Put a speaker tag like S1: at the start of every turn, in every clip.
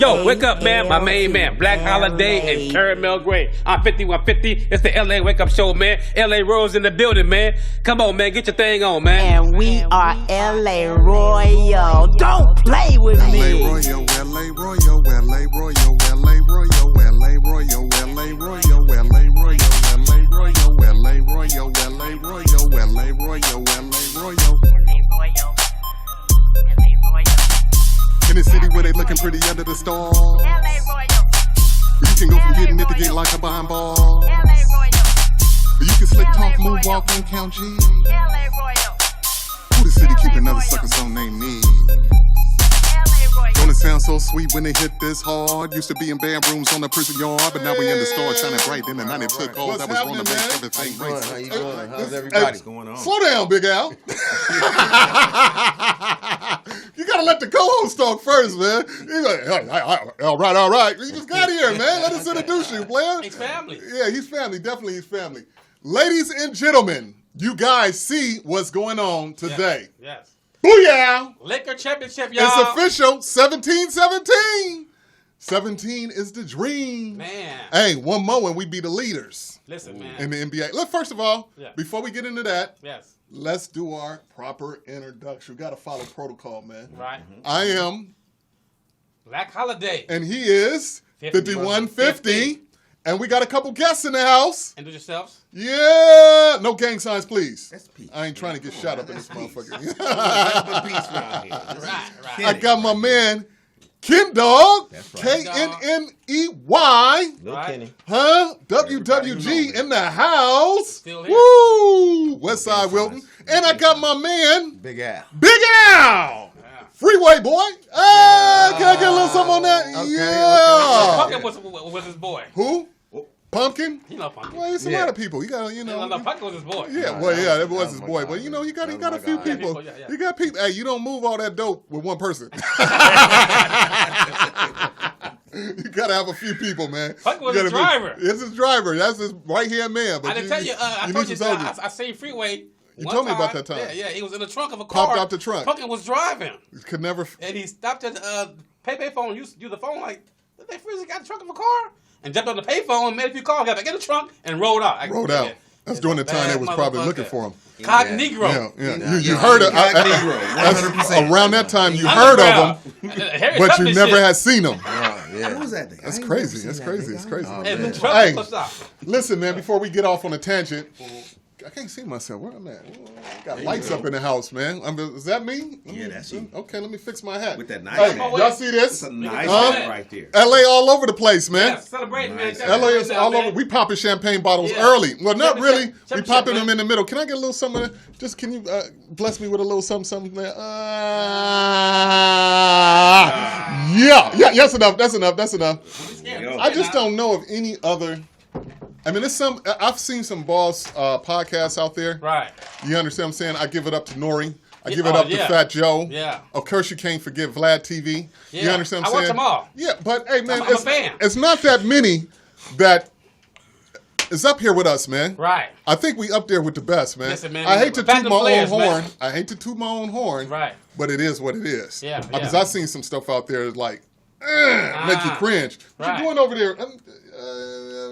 S1: Yo, wake up, man. My main man, Black Holiday and Caramel Gray. I'm 5150. It's the LA Wake Up Show, man. LA Royals in the building, man. Come on, man. Get your thing on, man.
S2: And we are LA Royal. Don't play with me.
S3: LA Royal, LA Royal, LA Royal, LA Royal, LA Royal, LA Royal, LA Royal, LA Royal, LA Royal, LA Royal, LA Royal, LA Royal. In the city where they looking pretty under the stars. You can go from getting it to get like a behind ball. You can slick talk, move, walk, and count G. Who the city keep another sucker song named me? Don't it sound so sweet when they hit this hard? Used to be in band rooms on the prison yard, but now we in the store shining bright. Then the night it took all that was wrong to make everything right.
S4: How you doing? How's everybody?
S3: What's going on? Slow down, Big Al. You gotta let the co-host talk first, man. He's like, all right. You just got here, man. Let us introduce you, player.
S1: He's family.
S3: Yeah, he's family. Definitely he's family. Ladies and gentlemen, you guys see what's going on today.
S1: Yes.
S3: Booyah!
S1: Liquor championship, y'all.
S3: It's official. 17-17. 17 is the dream.
S1: Man.
S3: Hey, one more and we be the leaders.
S1: Listen, man.
S3: In the NBA. Look, first of all,
S1: Yeah.
S3: before we get into that,
S1: Yes.
S3: let's do our proper introduction. We got to follow protocol, man.
S1: Right.
S3: I am,
S1: Black Holiday.
S3: and he is 5150. And we got a couple guests in the house.
S1: And do yourselves.
S3: Yeah. No gang signs, please.
S4: That's peace.
S3: I ain't trying to get shot up in this motherfucker.
S4: Peace around here.
S1: Right.
S3: I got my man, Ken Dog.
S4: That's right.
S3: K-N-N-E-Y.
S4: Little
S1: Right.
S4: Kenny.
S3: Huh?
S4: Everybody
S3: WWG
S4: know.
S3: in the house.
S1: Still here.
S3: Woo! Westside Wilton. And I got my man,
S4: Big Al.
S3: Big Al. Freeway boy. Hey, can I get a little something on that?
S4: Okay,
S3: Yeah.
S1: Pumpkin was his boy.
S3: Who? Pumpkin?
S1: You know Pumpkin.
S3: Well, it's a lot of people. You got,
S1: No, Pumpkin was his boy.
S3: Yeah, well, yeah, that was his boy. But you know, you got a few people.
S1: Yeah.
S3: You got people. Hey, you don't move all that dope with one person. You gotta have a few people, man.
S1: Pumpkin was his driver.
S3: It's his driver. That's his right hand man. But
S1: I didn't tell you. I told you. I seen Freeway.
S3: You told me about that time.
S1: Yeah. He was in the trunk of a car.
S3: Popped out the trunk.
S1: Pumpkin was driving.
S3: Could never.
S1: And he stopped at the payphone. Used the phone like, did they freeze? Got the trunk of a car and jumped on the payphone and made a few calls. Got back in the trunk and rolled out.
S3: That's during the time they was probably looking for him.
S1: Cog Negro.
S3: Yeah. You heard it. Around that time, you heard of him, but you never had seen him.
S4: Who was that?
S3: That's crazy. That's crazy. It's crazy.
S1: Hey,
S3: Listen, man. Before we get off on a tangent. I can't see myself. Where am I at? Got lights up in the house, man. Is that me?
S4: Yeah, that's you.
S3: Okay, let me fix my hat.
S4: With that nice
S3: Hey,
S4: hat.
S3: y'all see this?
S4: It's a nice hat right there.
S3: LA all over the place, man.
S1: Yeah, celebrating, man.
S3: LA is all over. We popping champagne bottles early. Well, not really. We popping them in the middle. Can I get a little something? Just can you bless me with a little something there? Yeah. That's enough. That's enough. I just don't know of any other. I mean, I've seen some boss podcasts out there.
S1: Right.
S3: You understand what I'm saying? I give it up to Nori. I give it up to Fat Joe.
S1: Yeah.
S3: Of course, you can't forget Vlad TV.
S1: Yeah.
S3: You understand what I'm saying?
S1: I watch them all.
S3: Yeah, but hey, man,
S1: I'm a fan.
S3: It's not that many that is up here with us, man.
S1: Right.
S3: I think we up there with the best, man.
S1: Listen, man,
S3: I hate to toot my
S1: players,
S3: own horn.
S1: man.
S3: I hate to toot my own horn.
S1: Right.
S3: But it is what it is.
S1: Yeah.
S3: Because I've seen some stuff out there that's like, make you cringe. What
S1: Right.
S3: you doing over there?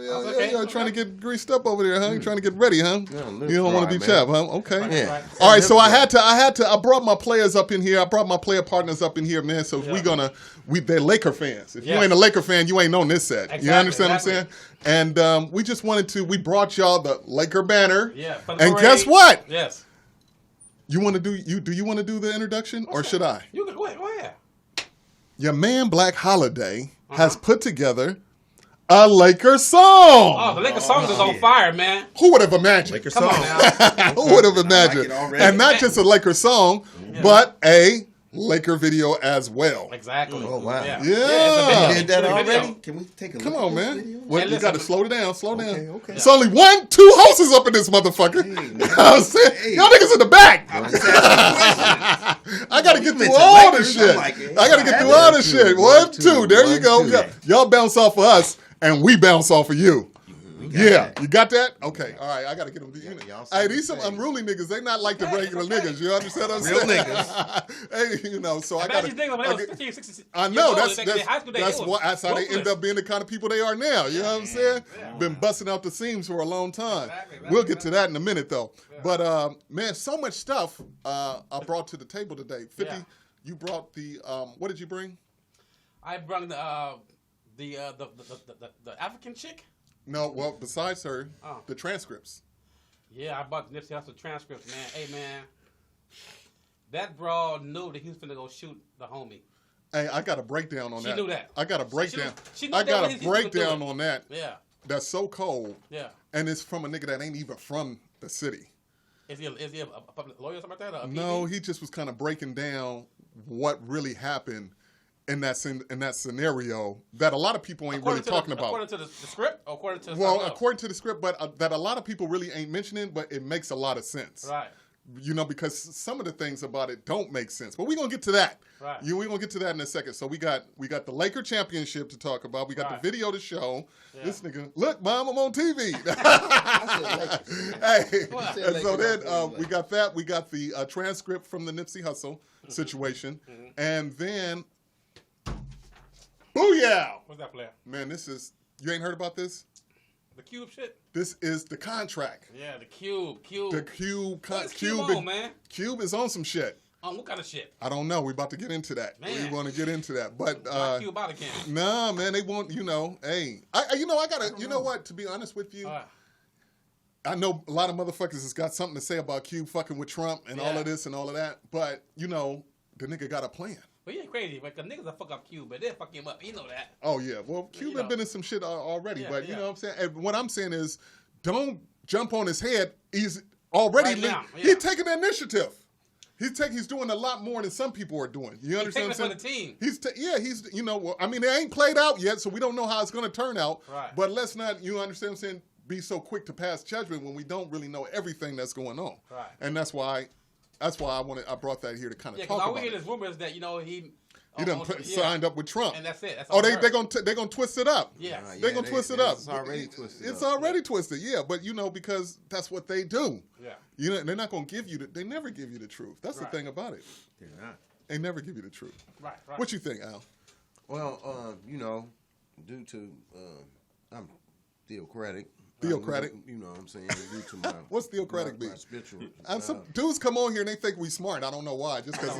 S1: Okay.
S3: Trying to get greased up over there, huh? You trying to get ready, huh? You don't want to be
S4: man.
S3: chapped, huh? Okay.
S4: Yeah.
S3: All right, so I brought my players up in here. I brought my player partners up in here, man. So they're Laker fans. If you ain't a Laker fan, you ain't on this set.
S1: Exactly,
S3: You understand what I'm saying? And we just we brought y'all the Laker banner.
S1: Yeah.
S3: And guess what?
S1: Yes.
S3: You want to do you want to do the introduction or should I?
S1: You can go ahead.
S3: Your man Black Holiday has put together a Laker song.
S1: Oh, the Laker song is on fire, man.
S3: Who would have imagined?
S4: Laker
S1: Come
S4: song.
S1: on now.
S3: Who would have imagined?
S4: I like it already.
S3: And not just a Laker song, but a Laker video as well.
S1: Exactly.
S4: Oh, wow.
S1: Yeah.
S3: Yeah.
S1: It's a video.
S4: You did that
S1: It's a
S4: already?
S1: video.
S4: Can we take a look
S3: Come
S4: at
S3: on,
S4: this
S3: man.
S4: video?
S3: Well,
S1: Hey,
S3: you
S1: listen.
S3: got to slow it down. Slow down.
S4: Okay.
S3: It's only 2 houses up in this motherfucker.
S4: Hey,
S3: You know what I'm saying?
S4: Hey.
S3: Y'all niggas in the back.
S4: I'm just asking questions.
S3: I got to get through
S4: mentioned
S3: all
S4: Lakers,
S3: this shit.
S4: I'm like,
S3: I got to get through all this shit. 1, 2. There you go. Y'all bounce off of us, and we bounce off of you. Yeah, you got that? Okay, all right. I gotta get them.
S4: y'all
S3: Hey, these some unruly niggas. They not like the regular niggas. You understand what I'm
S4: Real
S3: saying?
S4: niggas.
S3: Hey, you know. So I
S1: Imagine
S3: gotta.
S1: these niggas when they was 15, 16
S3: I know
S1: years old,
S3: that's how they end up being the kind of people they are now. You know what I'm saying? Been busting out the seams for a long time.
S1: Exactly.
S3: We'll get to that in a minute though. But man, so much stuff I brought to the table today. 50.
S1: Yeah.
S3: You brought the what did you bring?
S1: I brought the African chick.
S3: No, well, besides her,
S1: Oh.
S3: the transcripts.
S1: Yeah, I bought the Nippsey Hussle transcripts, man. Hey, man, that broad knew that he was finna go shoot the homie.
S3: Hey, I got a breakdown on
S1: She
S3: that.
S1: knew that.
S3: I got a breakdown.
S1: She knew
S3: I
S1: that
S3: got
S1: when
S3: a
S1: he was
S3: breakdown
S1: doing it.
S3: on that.
S1: Yeah,
S3: That's so cold.
S1: yeah.
S3: And it's from a nigga that ain't even from the city.
S1: Is he a public lawyer or something like that? Or a
S3: No,
S1: PD?
S3: he just was kind of breaking down what really happened in that scenario that a lot of people ain't really talking about.
S1: According to the script, or according to
S3: Well,
S1: something else?
S3: according to the script, but that a lot of people really ain't mentioning, but it makes a lot of sense.
S1: Right.
S3: You know, because some of the things about it don't make sense. But we're gonna get to that.
S1: Right.
S3: We're gonna get to that in a second. So we got the Laker championship to talk about. We got
S1: Right.
S3: the video to show.
S1: Yeah.
S3: This nigga, look, Mom, I'm on TV. Hey,
S1: What?
S3: and so then we got that. We got the transcript from the Nipsey Hussle situation, and then, booyah!
S1: What's that player?
S3: Man, you ain't heard about this?
S1: The Cube shit?
S3: This is the contract.
S1: Yeah, the Cube.
S3: The Cube,
S1: What's Cube on, man?
S3: Cube is on some shit.
S1: What kind of shit?
S3: I don't know. We're about to get into that.
S1: Man.
S3: We want to get into that, but
S1: Why Cube out again?
S3: nah, man, they want Hey, I gotta. You know what? To be honest with you, I know a lot of motherfuckers has got something to say about Cube fucking with Trump and all
S1: Yeah.
S3: of this and all of that, but the nigga got a plan.
S1: But he ain't crazy. Like, the niggas that fuck up Cube, but they'll fuck him up. You know that.
S3: Oh yeah, well, Cube
S1: you
S3: had
S1: know.
S3: been in some shit already,
S1: Yeah,
S3: but you
S1: yeah.
S3: know what I'm saying. And what I'm saying is, don't jump on his head. He's already
S1: Right now, yeah.
S3: he's taking the initiative. He's doing a lot more than some people are doing. You understand what I'm saying?
S1: taking it for the team.
S3: He's it ain't played out yet, so we don't know how it's going to turn out.
S1: Right.
S3: But let's not, you understand what I'm saying, be so quick to pass judgment when we don't really know everything that's going on.
S1: Right.
S3: And that's why I brought that here to kind of
S1: Yeah,
S3: talk
S1: because all
S3: about
S1: we hear
S3: it.
S1: is rumors that, he
S3: Signed up with Trump.
S1: And that's it. That's
S3: Oh,
S1: all
S3: they
S1: I
S3: they
S1: heard.
S3: gonna twist it up.
S1: Yeah.
S3: They're gonna twist it up.
S4: It's already twisted.
S3: It's
S4: up.
S3: already twisted, yeah. But because that's what they do.
S1: Yeah.
S3: They're not gonna give you they never give you the truth. That's
S1: Right.
S3: the thing about it.
S4: They're not.
S3: They never give you the truth.
S1: Right.
S3: What you think, Al?
S4: Well, due to I'm theocratic.
S3: Theocratic?
S4: You know what I'm saying? Due to my
S3: What's theocratic
S4: my
S3: mean?
S4: spiritual.
S3: Some dudes come on here and they think we smart. I don't know why. Just because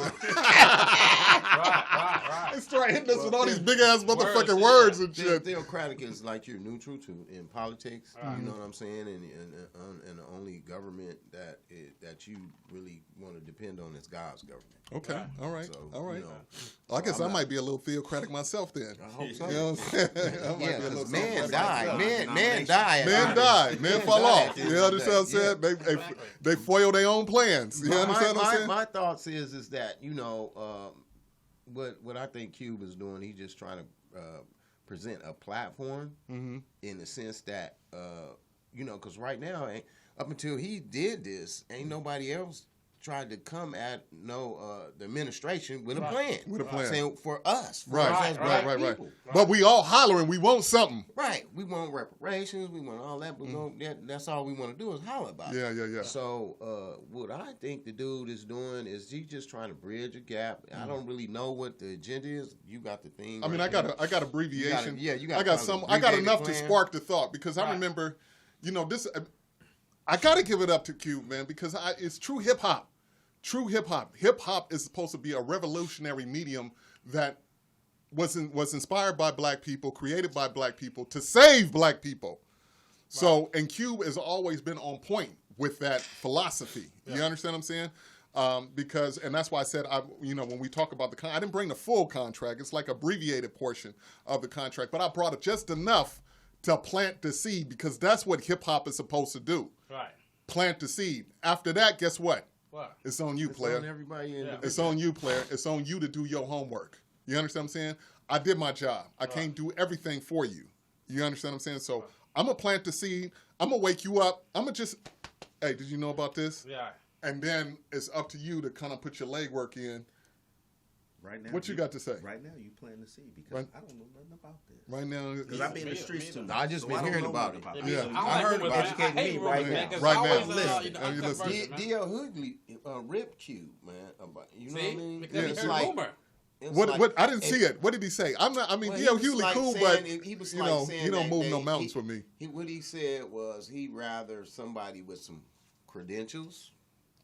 S1: Right.
S3: they start hitting us with all these big ass motherfucking
S1: Words,
S3: words and
S4: The-
S3: shit.
S4: Theocratic is like you're neutral to in politics. You know what I'm saying, and the only government that you really want to depend on is God's government.
S3: Okay, all right,
S4: So,
S3: all right.
S4: you know,
S3: Well, I guess
S4: I'm
S3: I
S4: not-
S3: might be a little theocratic myself then.
S4: I hope so.
S3: You know what I'm saying? I might
S4: Yeah,
S3: be a little
S4: because man
S3: theocratic
S4: died.
S3: myself.
S4: Man died.
S3: Man died. Man fell
S4: died.
S3: off. You understand what I'm saying? They foil their own plans. You understand what I'm saying?
S4: My thoughts is that what I think Cube is doing, he's just trying to present a platform in the sense that because right now, up until he did this, ain't nobody else tried to come at the administration with a plan.
S3: With a plan.
S4: Saying for us. For
S3: Right,
S4: us as
S3: right.
S4: black people.
S3: But we all hollering, we want something.
S4: Right. We want reparations. We want all that. But that's all we want to do is holler about it.
S3: Yeah.
S4: So what I think the dude is doing is he's just trying to bridge a gap. I don't really know what the agenda is. You got the thing.
S3: I mean,
S4: right
S3: I got abbreviation.
S4: You got
S3: I got
S4: some
S3: I got
S4: abbreviated
S3: enough to
S4: plan.
S3: spark the thought because I remember, this. I got to give it up to Cube, man, because it's true hip hop. True hip hop. Hip hop is supposed to be a revolutionary medium that was inspired by black people, created by black people to save black people. So, and Cube has always been on point with that philosophy. You understand what I'm saying? Because that's why I said, when we talk about I didn't bring the full contract. It's like abbreviated portion of the contract, but I brought it just enough to plant the seed because that's what hip hop is supposed to do.
S1: Right.
S3: Plant the seed. After that, guess what?
S1: What?
S3: It's on you,
S4: It's
S3: player.
S4: on everybody.
S3: It's on you, player. It's on you to do your homework. You understand what I'm saying? I did my job. I can't do everything for you. You understand what I'm saying? So I'm going to plant the seed. I'm going to wake you up. I'm going to just, hey, did you know about this?
S1: Yeah.
S3: And then it's up to you to kind of put your legwork in
S5: Right now,
S3: What you got to say?
S5: Right now, you playing to see because I don't know nothing about this.
S3: Right now,
S5: Because I've been in the streets too.
S4: I just been hearing about it.
S3: Yeah.
S5: So
S1: I
S5: heard
S1: rumors,
S5: about
S1: man.
S5: it.
S1: I hate
S5: Me
S1: rumors,
S5: right
S1: man,
S5: now.
S1: 'cause
S3: Right
S1: I always,
S3: now.
S1: I'm
S3: Listen.
S4: D.L. Hughley Rip Cube, man. You know what I
S1: See?
S4: mean?
S1: Because
S3: it's
S1: he heard rumor.
S3: What I didn't see it. What did he say? D.L. Hughley cool, but
S4: he was
S3: you
S4: like
S3: know,
S4: saying
S3: he don't
S4: that
S3: move no mountains with me.
S4: What he said was he'd rather somebody with some credentials.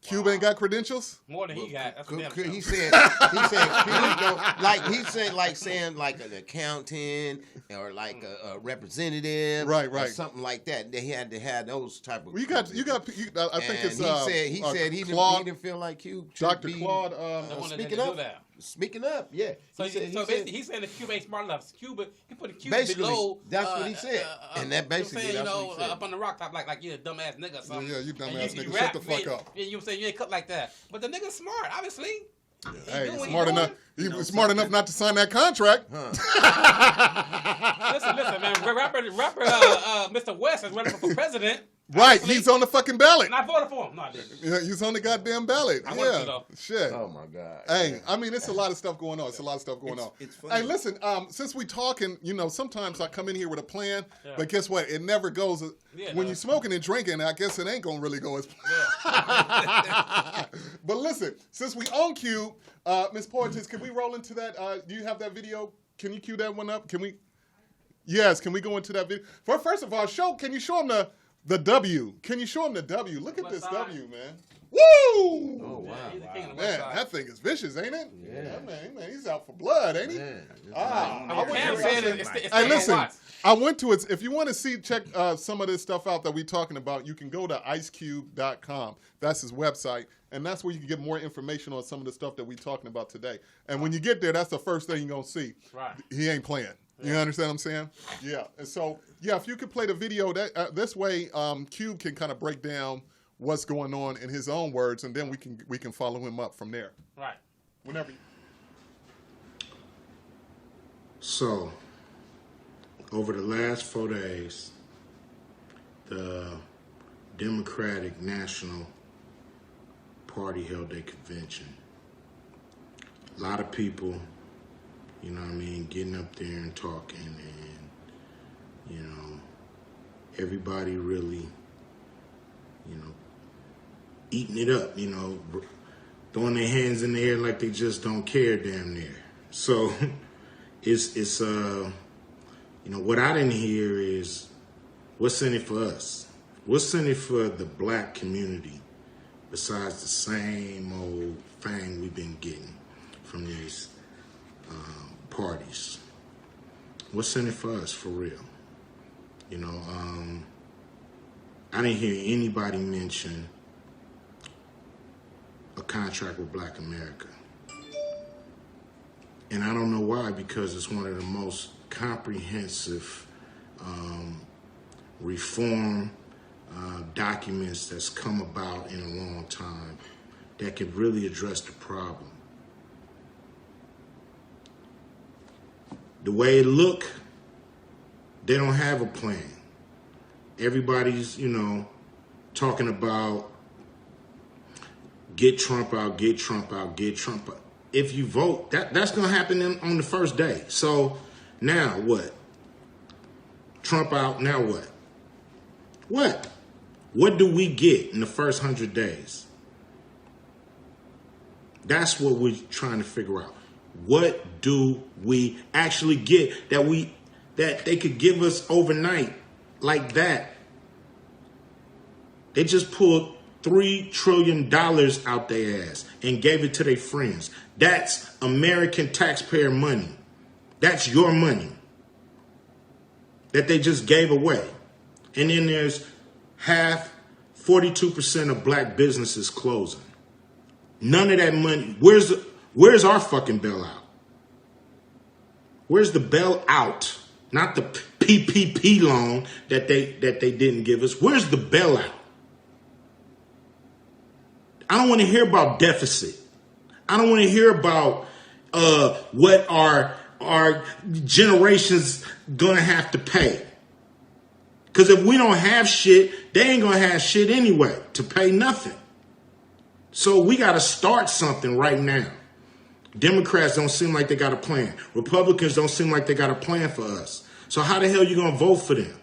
S3: Cube ain't got credentials?
S1: More than he got. That's what
S4: He said Cube don't, like saying like an accountant or like a representative,
S3: Right.
S4: or something like that. They had to have those type of.
S3: Well, I think it's
S4: he said he didn't feel like Cube.
S3: Dr.
S4: Be,
S3: Claude.
S4: Speaking up, yeah.
S1: So he's saying the Cube ain't smart enough. Cuba, he put a Cube
S4: basically,
S1: below.
S4: that's what he said, and that basically, that's what he said.
S1: Up on the rock top, like you're a dumbass nigga or something.
S3: Yeah, you dumbass
S1: And
S3: nigga.
S1: rap,
S3: Shut the fuck up.
S1: And you saying you ain't cut like that, but the nigga's smart, obviously.
S3: Hey,
S1: doing what
S3: smart
S1: he
S3: enough.
S1: doing.
S3: He was smart enough not to sign that contract.
S1: Listen, man. Rapper, Mr. West is running for president.
S3: Right,
S1: Obviously.
S3: he's on the fucking ballot.
S1: And I voted for him. No, I didn't.
S3: Yeah, he's on the goddamn ballot.
S1: I wanted to,
S3: Yeah,
S1: though.
S3: shit.
S4: Oh my God.
S3: Hey, I mean, it's a lot of stuff going on.
S5: It's funny.
S3: Hey, listen, since we talking, sometimes I come in here with a plan,
S1: Yeah.
S3: but guess what? It never goes.
S1: Yeah,
S3: when
S1: no.
S3: you're smoking and drinking, I guess it ain't going to really go as But listen, since we own Cube, Ms. Portis, can we roll into that? Do you have that video? Can you cue that one up? Can we? Yes, can we go into that video? First of all, can you show them the W? Can you show them the W? Look at
S1: West
S3: this
S1: side.
S3: W, man. Woo!
S4: Oh wow.
S1: He's the king of the West
S3: Man,
S1: Side.
S3: that thing is vicious, ain't it?
S4: Yeah.
S3: Man, he's out for blood, ain't he?
S4: Man,
S1: Cam said it's
S3: Hey,
S1: the
S3: listen,
S1: Watts.
S3: I went to it. If you want to check some of this stuff out that we're talking about, you can go to icecube.com. That's his website. And that's where you can get more information on some of the stuff that we're talking about today. And when you get there, that's the first thing you're going to see.
S1: Right.
S3: He ain't playing. You understand what I'm saying? Yeah. And so, yeah, if you could play the video, that this way Cube can kind of break down what's going on in his own words, and then we can follow him up from there.
S1: Right.
S3: Whenever.
S6: So, over the last 4 days, the Democratic National Party held their convention. A lot of people, getting up there and talking, and, everybody really, eating it up, throwing their hands in the air like they just don't care damn near. So, it's what I didn't hear is what's in it for us? What's in it for the black community besides the same old thing we've been getting from these parties? What's in it for us, for real? I didn't hear anybody mention a contract with Black America. And I don't know why, because it's one of the most comprehensive reform documents that's come about in a long time that could really address the problem. The way it look, they don't have a plan. Everybody's, talking about get Trump out, get Trump out, get Trump out. If you vote, that's going to happen on the first day. So now what? Trump out, now what? What? What do we get in the first 100 days? That's what we're trying to figure out. What do we actually get that they could give us overnight like that? They just pulled $3 trillion out their ass and gave it to their friends. That's American taxpayer money. That's your money that they just gave away. And then there's 42% of black businesses closing. None of that money. Where's our fucking bailout? Where's the bailout? Not the PPP loan that they didn't give us. Where's the bailout? I don't want to hear about deficit. I don't want to hear about what our generations gonna have to pay. Because if we don't have shit, they ain't gonna have shit anyway to pay nothing. So we gotta start something right now. Democrats don't seem like they got a plan. Republicans don't seem like they got a plan for us. So how the hell you gonna vote for them?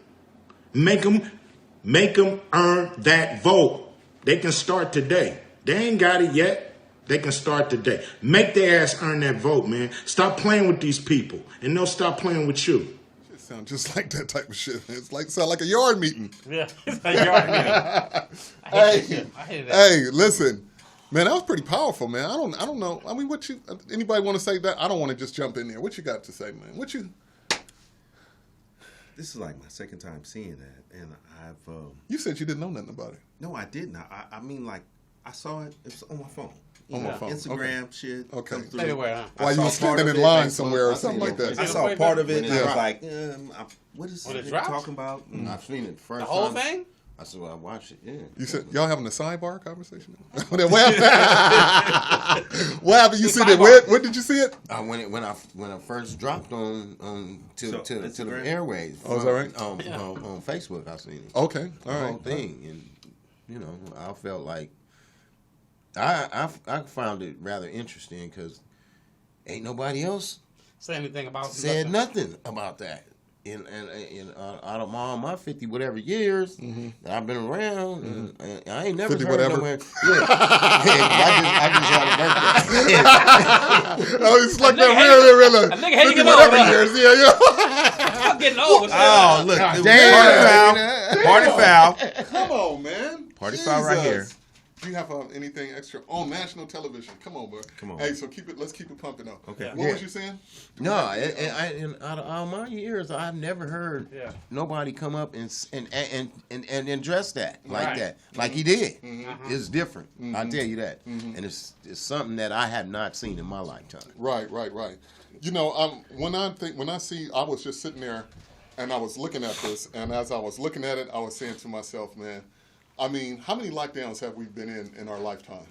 S6: Make them earn that vote. They can start today. They ain't got it yet. They can start today. Make their ass earn that vote, man. Stop playing with these people, and they'll stop playing with you.
S3: It sounds just like that type of shit. It's like sound like a yard meeting.
S1: Yeah, it's a yard meeting. I hate that.
S3: Hey, listen. Man, that was pretty powerful, man. I don't know. I mean, anybody want to say that? I don't want to just jump in there. What you got to say, man?
S5: This is like my second time seeing that, and I've.
S3: You said you didn't know nothing about it.
S5: No, I didn't. I mean, like, I saw it. It was on my phone.
S3: On my phone.
S5: Instagram shit.
S3: Okay.
S5: come through.
S1: Anyway, huh?
S3: While you were standing in line somewhere or something like that.
S5: I saw part of it, and I was
S4: dropped.
S5: like, what is
S1: When it
S5: it
S1: dropped?
S5: talking about?
S4: I've seen it first.
S1: The whole
S4: time.
S1: thing?
S4: I said, well, I watched it. Yeah.
S3: You said y'all having a sidebar conversation? What happened? What happened? You see it? Where did you see it?
S4: When I first dropped on to the
S5: Instagram?
S4: airways.
S3: Oh, is that right?
S4: On Facebook, I seen it.
S3: Okay,
S4: The
S3: all
S4: whole
S3: right.
S4: thing, and you know, I felt like I found it rather interesting because ain't nobody else
S1: Say anything about
S4: said nothing about that. Out of all my 50 whatever years that I've been around, and I ain't never
S3: 50
S4: heard
S3: whatever.
S4: nowhere. Yeah, I just had a birthday.
S3: Oh, it's like
S1: nigga
S3: that
S1: hating-
S3: really.
S1: a nigga hating
S3: 50
S1: it
S3: whatever
S1: over.
S3: years. Yeah.
S1: I'm getting old.
S5: Oh, look.
S3: Damn.
S5: Party foul.
S3: Come on, man.
S5: Party foul right here.
S3: Do you have anything extra on national television? Come on, bro.
S5: Come on.
S3: Hey, so let's keep it pumping up.
S5: Okay.
S3: What was you saying?
S4: No, out of all my years, I've never heard nobody come up and address that like
S1: Right.
S4: that, like he did. It's different. I tell you that, and it's something that I have not seen in my lifetime.
S3: Right. You know, I was just sitting there, and I was looking at this, and as I was looking at it, I was saying to myself, man, I mean, how many lockdowns have we been in our lifetime?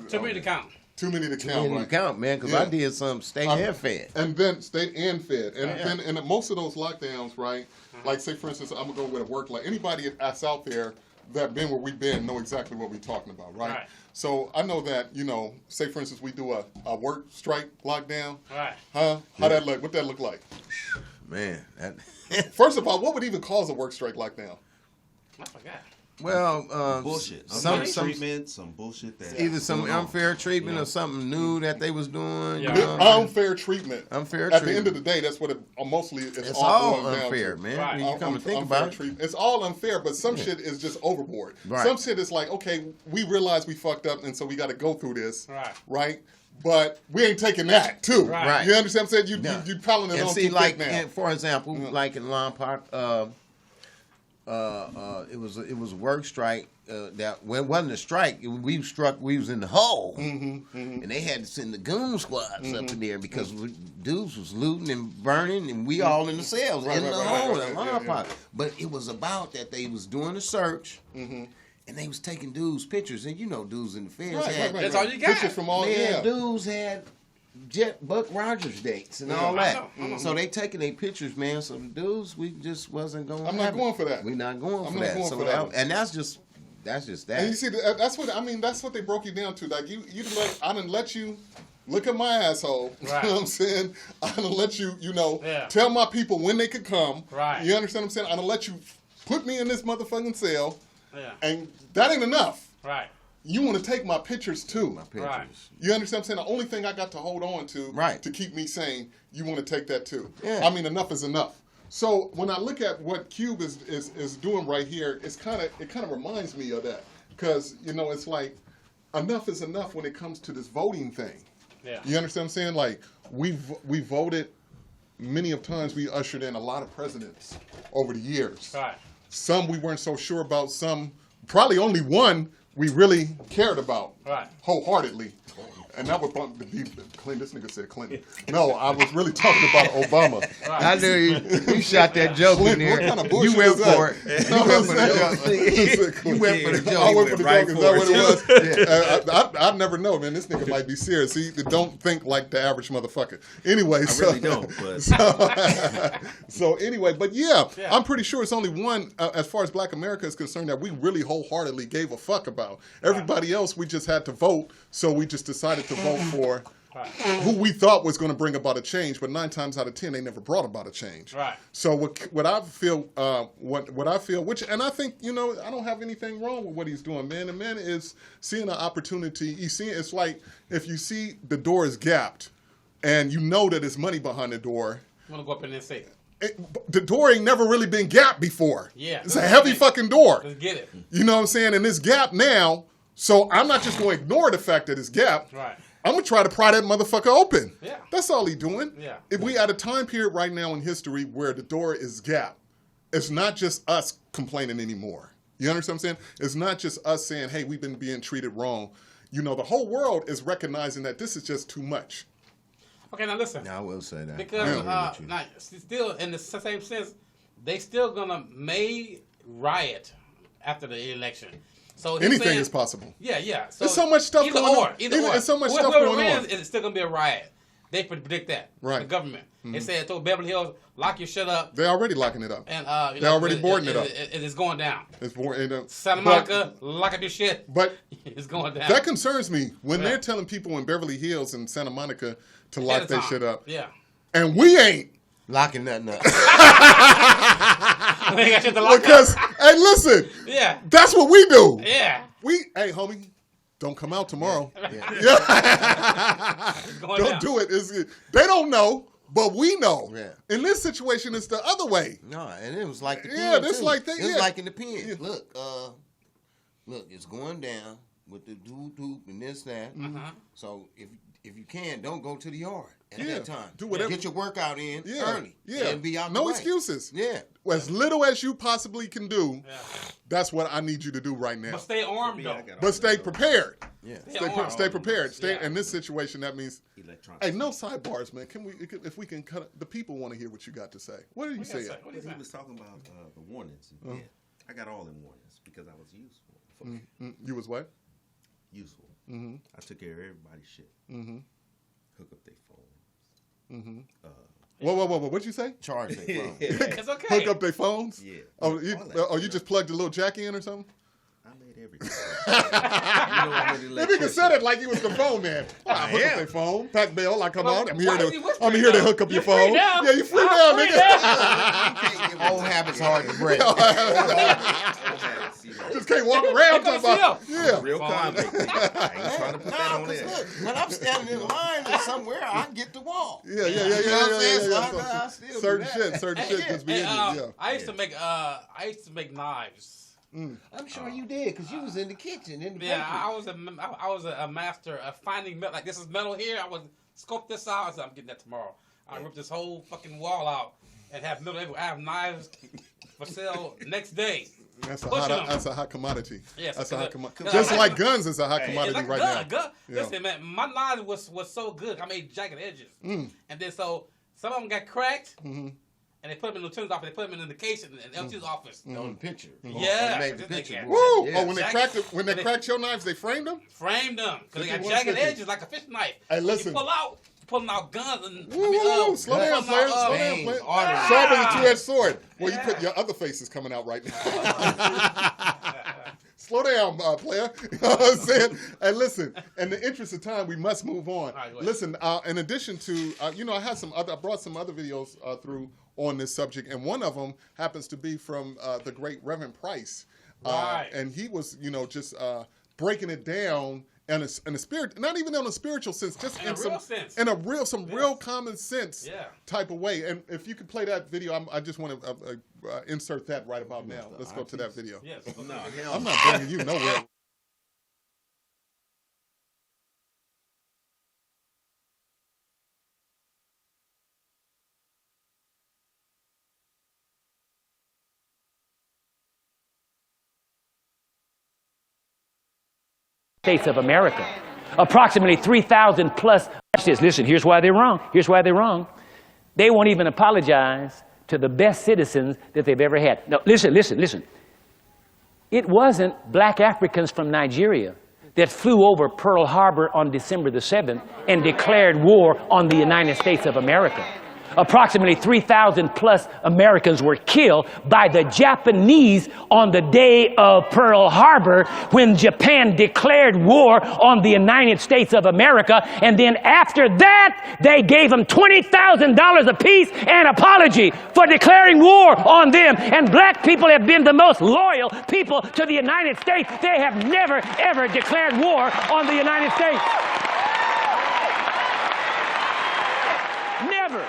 S1: Too many to count.
S3: Too many to count,
S4: Can't
S3: right?
S4: count, man, because I did some state and fed.
S3: And then state and fed. And most of those lockdowns, right? Like, say, for instance, I'm going to go with a work like anybody that's out there that been where we've been know exactly what we're talking about, right?
S1: Right.
S3: So I know that, you know, say, for instance, we do a work strike lockdown.
S1: Right.
S3: Huh? How that look? What that look like?
S4: Man, that,
S3: First of all, what would even cause a work strike lockdown?
S1: I forgot.
S4: well,
S5: Bullshit.
S4: some
S5: treatment, some bullshit that
S4: either some
S5: going on.
S4: unfair treatment or something new that they was doing.
S1: Yeah.
S4: You know what I mean?
S3: Unfair treatment.
S4: Unfair
S3: At the end
S4: treatment.
S3: of the day, that's what it mostly is.
S4: It's all
S3: boiling down
S4: unfair,
S3: to.
S4: man.
S1: Right.
S4: When you come to think
S3: Unfair
S4: about it.
S3: treatment. It's all unfair, but some shit is just overboard.
S4: Right.
S3: Some shit is like, okay, we realize we fucked up, and so we got to go through this.
S1: Right.
S3: Right? But we ain't taking that, too.
S1: Right.
S3: You understand what I'm saying?
S4: Yeah.
S3: You piling it
S4: And
S3: on
S4: see,
S3: too
S4: like,
S3: thick now.
S4: for example, like in Long Park, it was a work strike that well, it wasn't a strike. We was in the hole, and they had to send the goon squads up in there because dudes was looting and burning, and we all in the cells in the hole in Long Park. But it was about that they was doing a search. And they was taking dudes' pictures, and you know dudes in the feds had
S1: That's all you got.
S3: Pictures from all,
S4: dudes had Buck Rogers dates and all that. So they taking their pictures, man. So the dudes, we just wasn't going.
S3: I'm not going for that.
S4: We not going
S3: I'm
S4: for
S3: not
S4: that.
S3: going
S4: So
S3: for that.
S4: and that's just that.
S3: And you see, that's what I mean. That's what they broke you down to. Like I didn't let you look at my asshole.
S1: Right.
S3: You know what I'm saying? I didn't let you,
S1: Yeah.
S3: tell my people when they could come.
S1: Right.
S3: You understand what I'm saying? I didn't let you put me in this motherfucking cell.
S1: Yeah.
S3: And that ain't enough.
S1: Right.
S3: You want to take my pictures too.
S4: my pictures.
S1: Right.
S3: You understand what I'm saying? The only thing I got to hold on to
S4: Right.
S3: to keep me sane, you want to take that too.
S4: Yeah.
S3: I mean, enough is enough. So when I look at what Cube is doing right here, it kind of reminds me of that. Because, you know, it's like enough is enough when it comes to this voting thing.
S1: Yeah.
S3: You understand what I'm saying? Like, we voted, many of times we ushered in a lot of presidents over the years.
S1: Right.
S3: Some we weren't so sure about, some, probably only one we really cared about
S1: Right.
S3: wholeheartedly. And that was Clinton. This nigga said Clinton. No, I was really talking about Obama.
S4: I knew you shot that joke in
S3: Clinton,
S4: there.
S3: what kind of bullshit
S4: You went
S3: is that?
S4: for it. You went for the joke. You went for the joke.
S3: I went for the
S5: right
S3: joke. Is that
S5: for
S3: what it was? I never know, man. This nigga might be serious. He don't think like the average motherfucker. Anyway,
S5: I really don't, but
S3: so anyway, but yeah, I'm pretty sure it's only one, as far as Black America is concerned, that we really wholeheartedly gave a fuck about. Everybody else, we just had to vote, so we just decided to vote for who we thought was going to bring about a change, but 9 times out of 10, they never brought about a change.
S1: Right.
S3: So what I feel, what I feel, and I think, I don't have anything wrong with what he's doing, man. The man is seeing an opportunity. He's seeing, it's like if you see the door is gapped, and you know that there's money behind the door.
S1: I'm gonna go up in there and say.
S3: The door ain't never really been gapped before.
S1: Yeah.
S3: It's a heavy fucking door.
S1: Let's get it.
S3: You know what I'm saying? And it's gapped now, so I'm not just going to ignore the fact that it's gapped.
S1: Right.
S3: I'm going to try to pry that motherfucker open.
S1: Yeah.
S3: That's all he doing.
S1: Yeah.
S3: If we at a time period right now in history where the door is gapped, it's not just us complaining anymore. You understand what I'm saying? It's not just us saying, hey, we've been being treated wrong. The whole world is recognizing that this is just too much.
S1: Okay, now listen.
S4: I will say that.
S1: Because now, still in the same sense, they still gonna may riot after the election. So
S3: anything is possible.
S1: Yeah. So
S3: there's so much stuff going on. There's so much stuff going on.
S1: It's still gonna be a riot. They predict that.
S3: Right.
S1: The government. They said, told Beverly Hills, lock your shit up.
S3: They're already locking it up.
S1: And
S3: they're already boarding it up.
S1: It is going down.
S3: It's boarding.
S1: Santa Monica, lock up your shit.
S3: But
S1: it's going down.
S3: That concerns me when they're telling people in Beverly Hills and Santa Monica to lock their shit up.
S1: Yeah.
S3: And we ain't
S4: locking nothing up.
S1: We ain't got shit to lock
S3: because,
S1: up.
S3: hey, listen.
S1: Yeah.
S3: That's what we do.
S1: Yeah.
S3: Hey, homie, don't come out tomorrow.
S1: Yeah.
S3: Don't do it. They don't know, but we know.
S4: Yeah.
S3: In this situation, it's the other way.
S4: No, and it was like the pen.
S3: Yeah, this like that.
S4: It was
S3: Yeah.
S4: like in the pen.
S3: Yeah.
S4: Look, it's going down with the doop and this, that. So if you can, don't go to the yard at that time.
S3: Do whatever.
S4: Get your workout in early.
S3: Yeah.
S4: And be out
S3: No
S4: the way.
S3: excuses.
S4: Yeah.
S3: As little as you possibly can do, that's what I need you to do right now.
S1: But stay armed, though.
S3: But stay prepared.
S4: Yeah.
S3: Stay prepared.
S1: Yeah.
S3: In this situation, that means.
S5: Electronic.
S3: Hey, no sidebars, man. If we can cut, the people want to hear what you got to say. What did you say?
S1: What did
S5: He was talking about the warnings. Yeah, I got all them warnings because I was useful.
S3: You was what?
S5: Useful. I took care of everybody's shit. Hook up their phones.
S3: Whoa! What'd you say?
S4: Charge their phone.
S1: It's okay.
S3: Hook up their phones?
S5: Yeah.
S3: Oh, you just plugged a little jack in or something?
S5: I made everything.
S3: If he could said it like he was the phone man. I hook up their phone. Pack Bell, I come out. I'm here to hook up your phone.
S1: Now.
S3: Yeah, you free now, nigga.
S4: Old habits hard to break.
S3: Just can't walk around talking about. Yeah.
S5: Real convict. I ain't trying to put that on there.
S4: Look, when I'm standing in line or somewhere, I get the wall.
S3: Yeah.
S4: You know what I'm saying? So I still do
S3: Certain
S4: that.
S3: shit just be in it. Yeah.
S1: I used to make knives.
S4: I'm sure you did, because you was in the kitchen, in the
S1: Yeah,
S4: bakery.
S1: I was a master of finding metal. Like, this is metal here. I would scope this out. I said, I'm getting that tomorrow. I rip this whole fucking wall out and have metal everywhere. I have knives for sale next day.
S3: That's a hot commodity.
S1: Yes,
S3: that's a hot commodity.
S1: no,
S3: Just
S1: like-
S3: like guns is a hot commodity
S1: It's like
S3: right
S1: a
S3: now.
S1: gun.
S3: Yeah.
S1: Listen, man, my knives was so good. I made jagged edges. And then so some of them got cracked. And they put them in the lieutenant's office. They put them in the case in LT's office.
S4: On the picture.
S1: Yeah.
S4: They made the picture.
S1: Yeah.
S3: Woo!
S4: Yeah.
S3: Oh, when they cracked your knives, they framed them?
S1: Framed them. Because they got
S3: 51,
S1: jagged
S3: 50.
S1: edges like a fish knife.
S3: Hey, listen.
S1: You pulling out guns and
S3: Woo! Slow down, player. Slow down, player. Sharp as a two-edged sword. Well, you put your other face is coming out right now. Slow down, player. You know what I'm saying? And listen, in the interest of time, we must move on.
S1: Right,
S3: Listen, in addition to, I brought some other videos through on this subject, and one of them happens to be from the great Reverend Price.
S1: Right.
S3: And he was, just breaking it down in a spirit, not even in a spiritual sense, just
S1: In a real sense.
S3: in a real common sense
S1: Yeah.
S3: type of way. And if you could play that video, I just want to insert that right about now. Let's go to that video.
S1: Yes.
S5: No,
S3: I'm not bringing you nowhere.
S7: States of America. Approximately 3,000 plus. Listen, here's why they're wrong. Here's why they're wrong. They won't even apologize to the best citizens that they've ever had. No, listen. It wasn't black Africans from Nigeria that flew over Pearl Harbor on December the 7th and declared war on the United States of America. approximately 3,000 plus Americans were killed by the Japanese on the day of Pearl Harbor when Japan declared war on the United States of America. And then after that, they gave them $20,000 apiece and apology for declaring war on them. And black people have been the most loyal people to the United States. They have never, ever declared war on the United States. Never.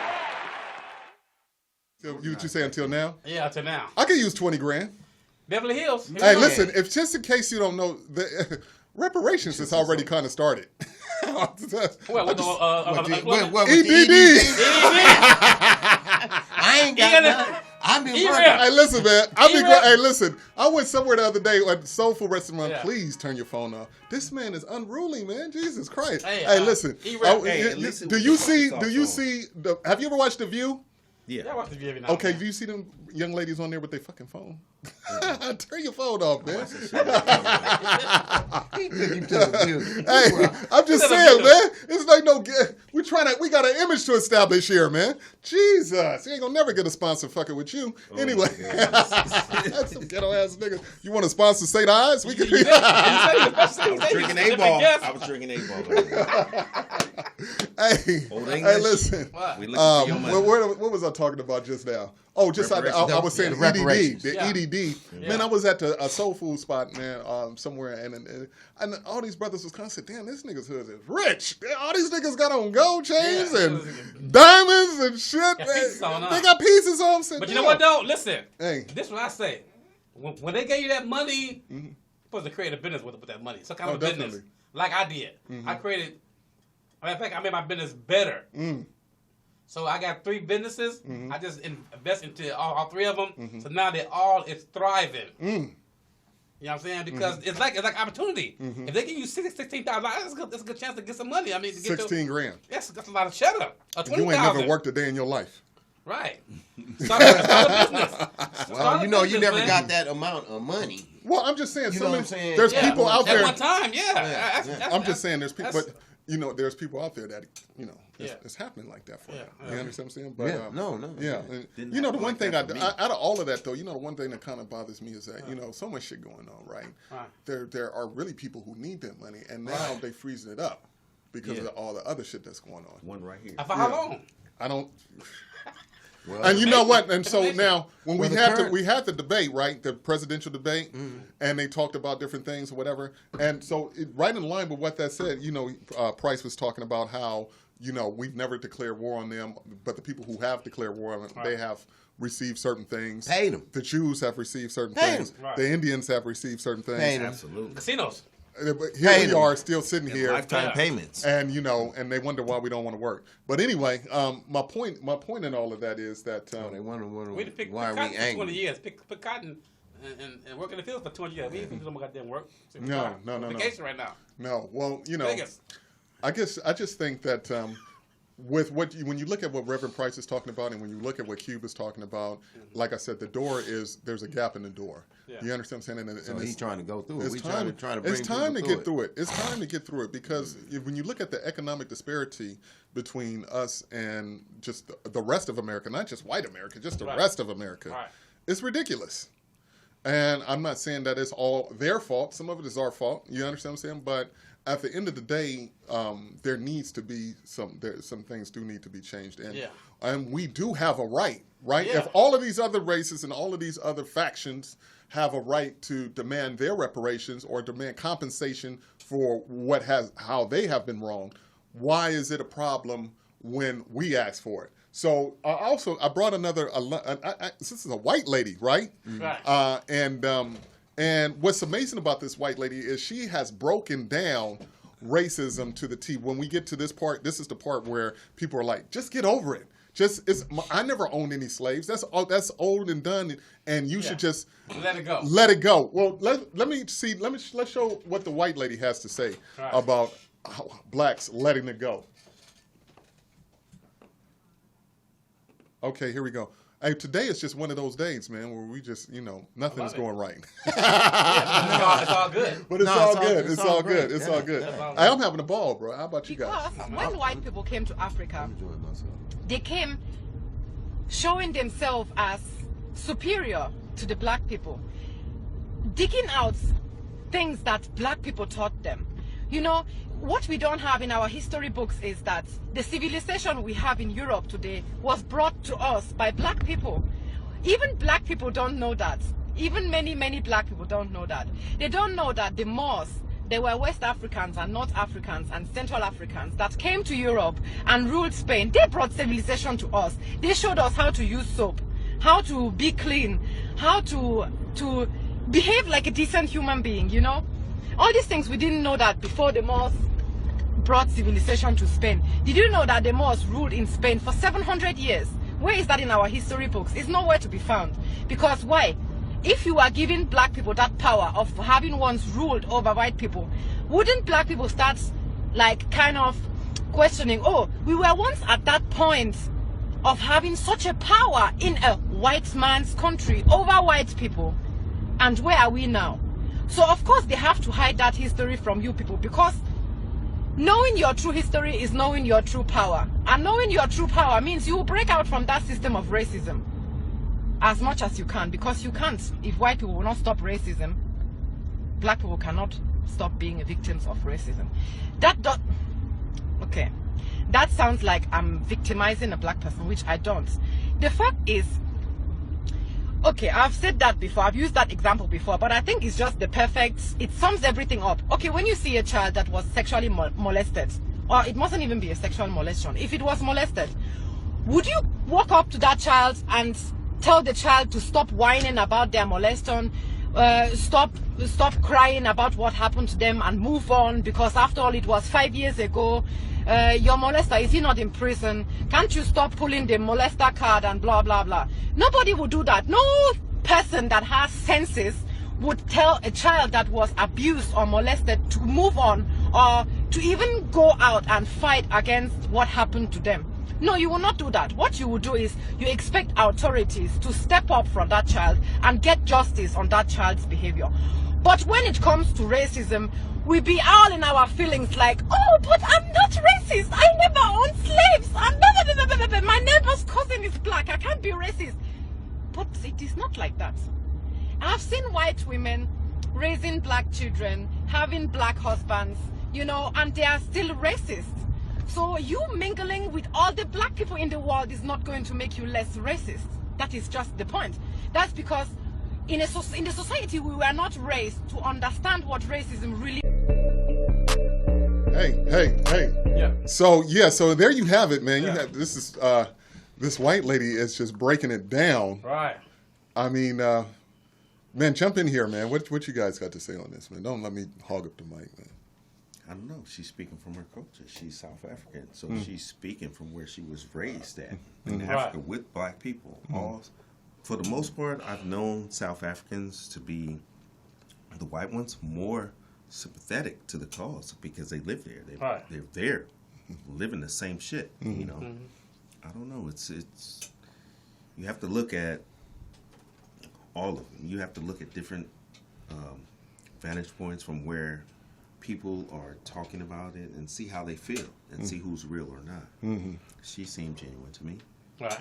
S3: So what you say until now?
S1: Yeah, until now.
S3: I could use 20 grand.
S1: Beverly Hills.
S3: Hey, listen, if just in case you don't know, the reparations has already kind of started.
S1: What
S3: EDD.
S4: I ain't got nothing. I've been working.
S3: Hey, listen, man. Hey, listen. I went somewhere the other day at the Soul Food Restaurant.
S1: Yeah.
S3: Please turn your phone off. This man is unruly, man. Jesus Christ.
S1: Hey,
S3: listen.
S5: Hey, at least it
S3: Do
S5: was
S3: you
S5: a
S3: see?
S5: soft
S3: Do you
S5: phone.
S3: see? Have you ever watched The View?
S5: Yeah.
S1: Yeah, I watch the view every now
S3: Okay.
S1: and
S3: Do
S1: then.
S3: you see them young ladies on there with their fucking phone? Turn your phone off, man. Hey, I'm just saying, man. It's like we got an image to establish here, man. Jesus, you ain't gonna never get a sponsor fucking with you. Anyway, that's some ghetto ass niggas. You want to sponsor St. Eyes? We could be.
S5: I was drinking A-ball.
S3: Hey,
S5: Old
S3: hey,
S5: English.
S3: listen.
S5: We looking for your money.
S3: What was I talking about just now? Oh, just I was saying
S4: The
S3: the EDD.
S4: reparations.
S3: The
S1: Yeah.
S3: EDD.
S1: Yeah.
S3: Man, I was at a soul food spot, man, somewhere, and all these brothers was kind of saying, "Damn, this nigga's hood is rich. All these niggas got on gold chains
S1: Yeah.
S3: and diamonds and shit.
S1: Got
S3: Man.
S1: pieces on, huh?
S3: They got pieces on." Said,
S1: But you know what, though? Listen.
S3: Hey.
S1: This is what I say. When they gave you that money, you're supposed to create a business with that money. Some kind of business.
S3: Definitely.
S1: Like I did. I created, in fact, I made my business better. So I got 3 businesses. I just invest into all 3 of them. So now they all is thriving. You know what I'm saying? Because it's like opportunity. If they give you $16,000, that's a good chance to get some money. I mean, to get
S3: 16 grand.
S1: that's a lot of cheddar. Or
S3: You ain't
S1: 20,000.
S3: never worked a day in your life.
S1: Right. Start a business.
S4: Well, you
S1: business,
S4: never
S1: man.
S4: got that amount of money.
S3: Well, I'm just saying.
S4: You know what I'm saying?
S3: There's
S1: Yeah,
S3: people out
S1: at
S3: there.
S1: one time, yeah.
S3: I'm just saying, there's people,
S1: that's-
S3: but there's people out there that it's happening like that for you.
S1: Yeah.
S3: You understand what I'm saying? But,
S4: Yeah, no.
S3: Yeah, and, the one thing out of all of that though, the one thing that kind of bothers me is that so much shit going on, right? There are really people who need that money, and now they freezing it up because of all the other shit that's going on.
S5: One right here.
S1: For how long?
S3: I don't.
S4: Well,
S3: And you know what? And so now, when we
S4: the
S3: had the debate, right, the presidential debate, and they talked about different things or whatever. And so, right in line with what that said, Price was talking about how we've never declared war on them, but the people who have declared war on them, they have received certain things.
S4: Paid them.
S3: The Jews have received certain
S4: Paid
S3: things.
S4: 'em.
S1: Right.
S3: The Indians have received certain things.
S4: Paid 'em.
S5: Absolutely.
S1: Casinos.
S3: But here
S4: Paid
S3: we
S4: 'em.
S3: are, still sitting here.
S5: Lifetime
S1: Yeah.
S5: payments.
S3: And and they wonder why we don't want to work. But anyway, my point in all of that is that
S4: they wonder
S1: We pick
S4: why are
S1: cotton
S4: we
S1: for 20
S4: angry?
S1: years. Pick cotton and work in the fields for 20 years. We ain't do no goddamn work. So we
S3: No,
S1: retire.
S3: no, no, no.
S1: Vacation right now.
S3: no, well,
S1: Vegas.
S3: I just think that with when you look at what Reverend Price is talking about, and when you look at what Cube is talking about, like I said, there's a gap in the door.
S1: Yeah.
S3: You understand what I'm saying? And
S4: So he's trying to go through it.
S3: It's
S4: We
S3: time,
S4: trying to bring
S3: it's time to
S4: people
S3: get through it. It's time to get through it because when you look at the economic disparity between us and just the rest of America, not just white America, just the rest of America,
S1: Right.
S3: it's ridiculous. And I'm not saying that it's all their fault. Some of it is our fault. You understand what I'm saying? But at the end of the day, there needs to be some things do need to be changed. And we do have a right?
S1: Yeah.
S3: If all of these other races and all of these other factions have a right to demand their reparations or demand compensation for how they have been wronged, why is it a problem when we ask for it? So I brought another. This is a white lady, right?
S1: Right.
S3: And what's amazing about this white lady is she has broken down racism to the T. When we get to this part, this is the part where people are like, "Just get over it. I never owned any slaves. That's old and done, and you should just
S1: Let it go.
S3: let it go." Well, let's show what the white lady has to say about blacks letting it go. Okay, here we go. Hey, today is just one of those days, man, where we just, nothing's going right.
S1: It's all good.
S3: But it's all good. It's all good. It's all good. I'm having a ball, bro. How about you guys?
S8: Because when white people came to Africa, they came showing themselves as superior to the black people, digging out things that black people taught them. You know, what we don't have in our history books is that the civilization we have in Europe today was brought to us by black people. Even black people don't know that. Even many black people don't know that. They don't know that the Moors, they were West Africans and North Africans and Central Africans that came to Europe and ruled Spain. They brought civilization to us. They showed us how to use soap, how to be clean, how to behave like a decent human being, you know. All these things we didn't know that before the Moors brought civilization to Spain. Did you know that the Moors ruled in Spain for 700 years? Where is that in our history books? It's nowhere to be found. Because why? If you are giving black people that power of having once ruled over white people, wouldn't black people start like kind of questioning, oh, we were once at that point of having such a power in a white man's country over white people, and where are we now? So of course they have to hide that history from you people, because knowing your true history is knowing your true power, and knowing your true power means you will break out from that system of racism as much as you can, because you can't. If white people will not stop racism, black people cannot stop being victims of racism. Okay, that sounds like I'm victimizing a black person, which I don't. The fact is, okay, I've said that before, I've used that example before, but I think it's just the perfect, it sums everything up. Okay, when you see a child that was sexually molested, or it mustn't even be a sexual molestation, if it was molested, would you walk up to that child and tell the child to stop whining about their molestation, stop crying about what happened to them and move on, because after all it was 5 years ago, your molester, is he not in prison? Can't you stop pulling the molester card and blah blah blah? Nobody would do that. No person that has senses would tell a child that was abused or molested to move on, or to even go out and fight against what happened to them. No, you will not do that. What you will do is you expect authorities to step up from that child and get justice on that child's behavior. But when it comes to racism, we be all in our feelings like, oh, but I'm not racist. I never owned slaves. My neighbor's cousin is black. I can't be racist. But it is not like that. I've seen white women raising black children, having black husbands, you know, and they are still racist. So you mingling with all the black people in the world is not going to make you less racist. That is just the point. That's because in the society we were not raised to understand what racism really.
S3: Hey.
S1: Yeah.
S3: So there you have it, man.
S1: Yeah.
S3: You have this white lady is just breaking it down.
S1: Right.
S3: I mean, man, jump in here, man. What you guys got to say on this, man? Don't let me hog up the mic, man.
S5: I don't know. She's speaking from her culture. She's South African, so she's speaking from where she was raised at in Africa with black people. All, for the most part, I've known South Africans to be, the white ones, more sympathetic to the cause because they live there. They're there, living the same shit. You know, I don't know. It's you have to look at all of them. You have to look at different vantage points from where people are talking about it and see how they feel and see who's real or not. She seemed genuine to me.
S1: Right.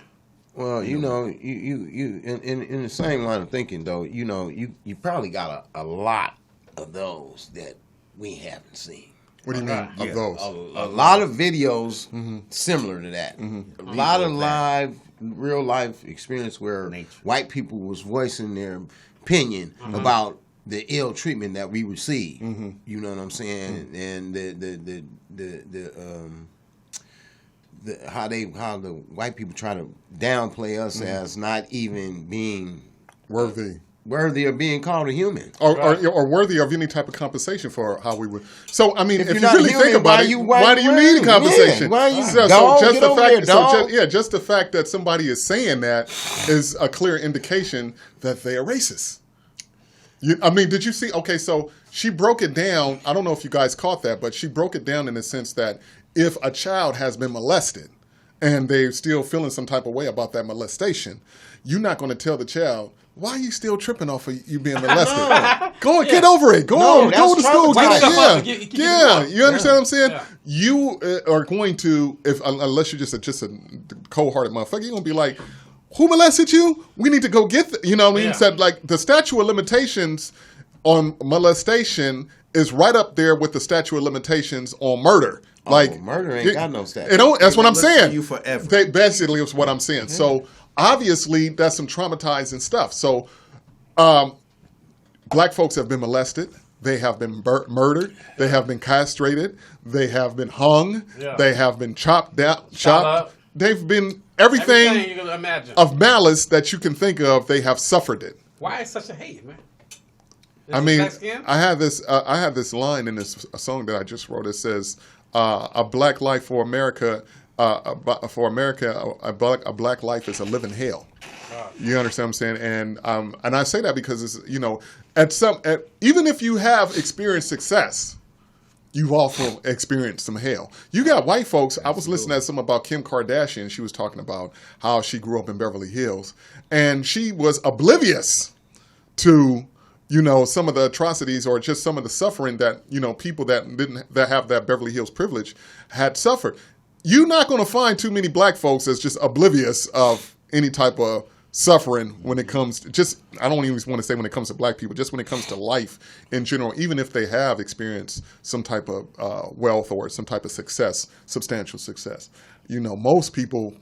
S4: Well, you know, you in the same line of thinking though, you know, you probably got a lot of those that we haven't seen.
S3: What do you mean of those?
S4: A lot of videos similar to that. A lot of real life experience where white people was voicing their opinion about the ill treatment that we receive. You know what I'm saying? And how the white people try to downplay us as not even being worthy of being called a human,
S3: or worthy of any type of compensation for how we would. So I mean, if you
S4: not
S3: really
S4: human,
S3: think about it, why do you need compensation?
S4: Yeah, why you
S3: just the fact that somebody is saying that is a clear indication that they are racist. I mean, did you see? Okay, so she broke it down. I don't know if you guys caught that, but she broke it down in the sense that if a child has been molested and they're still feeling some type of way about that molestation, you're not going to tell the child, why are you still tripping off of you being molested? Go and get over it. Go to school. You understand what I'm saying? Yeah. You are going to, unless you're just a cold-hearted motherfucker, you're going to be like, who molested you? We need to go get you know what I mean?
S1: Yeah.
S3: Said like the statute of limitations on molestation is right up there with the statute of limitations on murder. Like
S4: murder ain't got no statute.
S3: It don't, that's what I'm
S5: Listen to
S3: saying.
S5: you forever.
S3: Basically, is what I'm saying. So obviously, that's some traumatizing stuff. So black folks have been molested. They have been murdered. They have been castrated. They have been hung.
S1: Yeah.
S3: They have been chopped.
S1: up.
S3: They've been
S1: Everything
S3: everything
S1: you can imagine.
S3: of malice that you can think of. They have suffered it.
S1: Why is such a hate, man? Is
S3: I
S1: it
S3: mean,
S1: black skin?
S3: I had this line in this song that I just wrote. It says, "A black life for America, a black life is a living hell." You understand what I'm saying? And I say that because it's, you know, even if you have experienced success, you've also experienced some hell. You got white folks. I was listening to something about Kim Kardashian. She was talking about how she grew up in Beverly Hills, and she was oblivious to, you know, some of the atrocities or just some of the suffering that, you know, people that have that Beverly Hills privilege had suffered. You're not going to find too many black folks that's just oblivious of any type of suffering when it comes to just, I don't even want to say when it comes to black people, just when it comes to life in general, even if they have experienced some type of wealth or some type of success, substantial success. You know, most people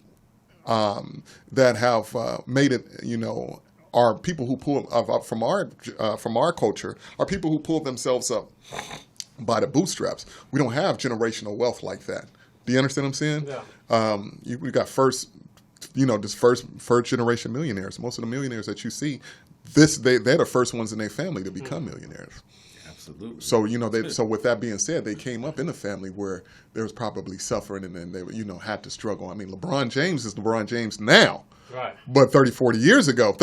S3: that have made it, you know, are people who pull up from our culture, are people who pull themselves up by the bootstraps. We don't have generational wealth like that. Do you understand what I'm saying?
S1: Yeah.
S3: We got first generation millionaires. Most of the millionaires that you see, they're the first ones in their family to become millionaires.
S5: Absolutely.
S3: So, you know, so with that being said, they came up in a family where there was probably suffering and then they, you know, had to struggle. I mean, LeBron James is LeBron James now.
S1: Right.
S3: But 30 years ago,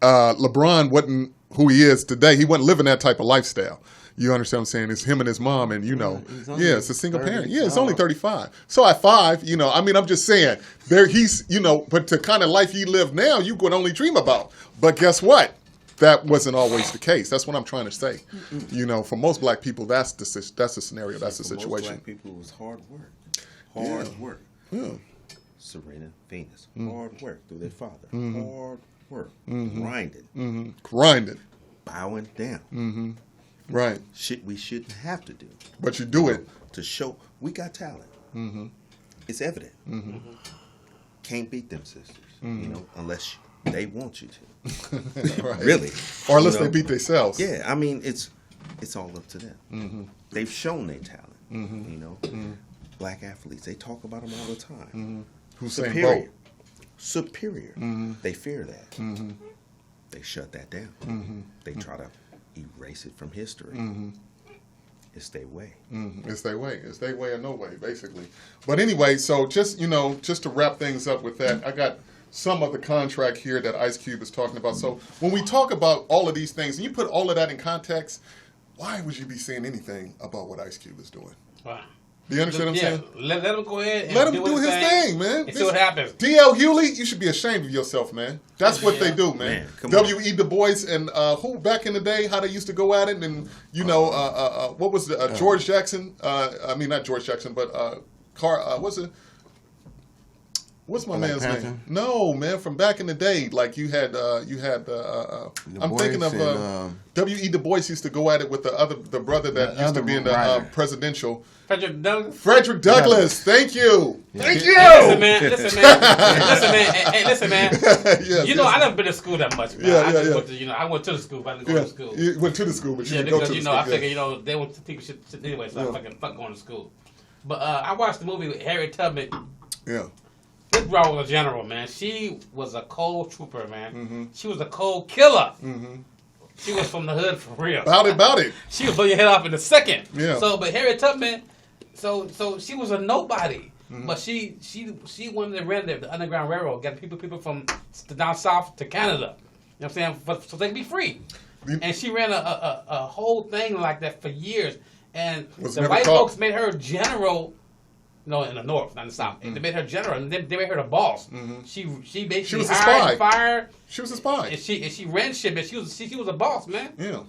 S3: LeBron wasn't who he is today. He wasn't living that type of lifestyle. You understand what I'm saying? It's him and his mom, and, you know, it's a single parent. Yeah, it's only 35. So at 5, you know, I mean, I'm just saying, he's, you know, but the kind of life he lived now, you could only dream about. But guess what? That wasn't always the case. That's what I'm trying to say. You know, for most black people, that's the scenario, that's the situation.
S5: Most black people, it was hard work. Hard work.
S3: Yeah.
S5: Serena, Venus, hard work through their father. Hard work. Grinding.
S3: Grinding.
S5: Bowing down.
S3: Right.
S5: Shit we shouldn't have to do.
S3: But you do it.
S5: To show we got talent. It's evident. Can't beat them sisters, you know, unless they want you to.
S3: Right.
S5: Really.
S3: Or unless
S5: you know?
S3: they beat themselves.
S5: Yeah, I mean, it's all up to them. They've shown their talent, you know. Black athletes, they talk about them all the time.
S3: Usain Bolt.
S5: Superior. They fear that. They shut that down. They try to erase it from history. It's their way.
S3: It's their way. It's their way or no way, basically. But anyway, so just, you know, just to wrap things up with that, I got some of the contract here that Ice Cube is talking about. So when we talk about all of these things, and you put all of that in context, why would you be saying anything about what Ice Cube is doing?
S1: Wow.
S3: Do you understand what I'm saying?
S1: Let him go ahead and
S3: Let him do his thing, man.
S1: And see what happens.
S3: D.L. Hewley, you should be ashamed of yourself, man. That's what they do, man. W.E. Du Bois and who back in the day, how they used to go at it, and, you know, what was the George Jackson? I mean, not George Jackson, but what's my man's name? No, man, from back in the day, like you had I'm thinking of W.E. Du Bois used to go at it with the brother that used to be in the presidential.
S1: Frederick Douglass.
S3: Frederick Douglass. Thank you. Thank you.
S1: Listen, man. Hey, listen, man.
S3: Yes,
S1: you know, I never been to school that much, man.
S3: Yeah.
S1: Went to, you know, I went to the school, but I didn't go to school.
S3: You went to the school, but you didn't go to the
S1: you
S3: school.
S1: know, I figured, you know, they went to people shit anyway, so I fuck going to school. But I watched the movie with Harriet Tubman.
S3: Yeah.
S1: This girl was a general, man. She was a cold trooper, man. She was a cold killer. She was from the hood for real.
S3: About it.
S1: She would blow your head off in a second.
S3: Yeah.
S1: So, but Harriet Tubman, so she was a nobody. But she wanted to run the Underground Railroad, get people from down south to Canada. You know what I'm saying? So they can be free. And she ran a whole thing like that for years. And the white folks made her general. No, in the north, not in the south. They made her general, and then they made her the boss. She basically
S3: was a
S1: hired
S3: spy.
S1: and fired.
S3: She was a spy.
S1: And she ran shit, man. She was a boss, man.
S3: Yeah.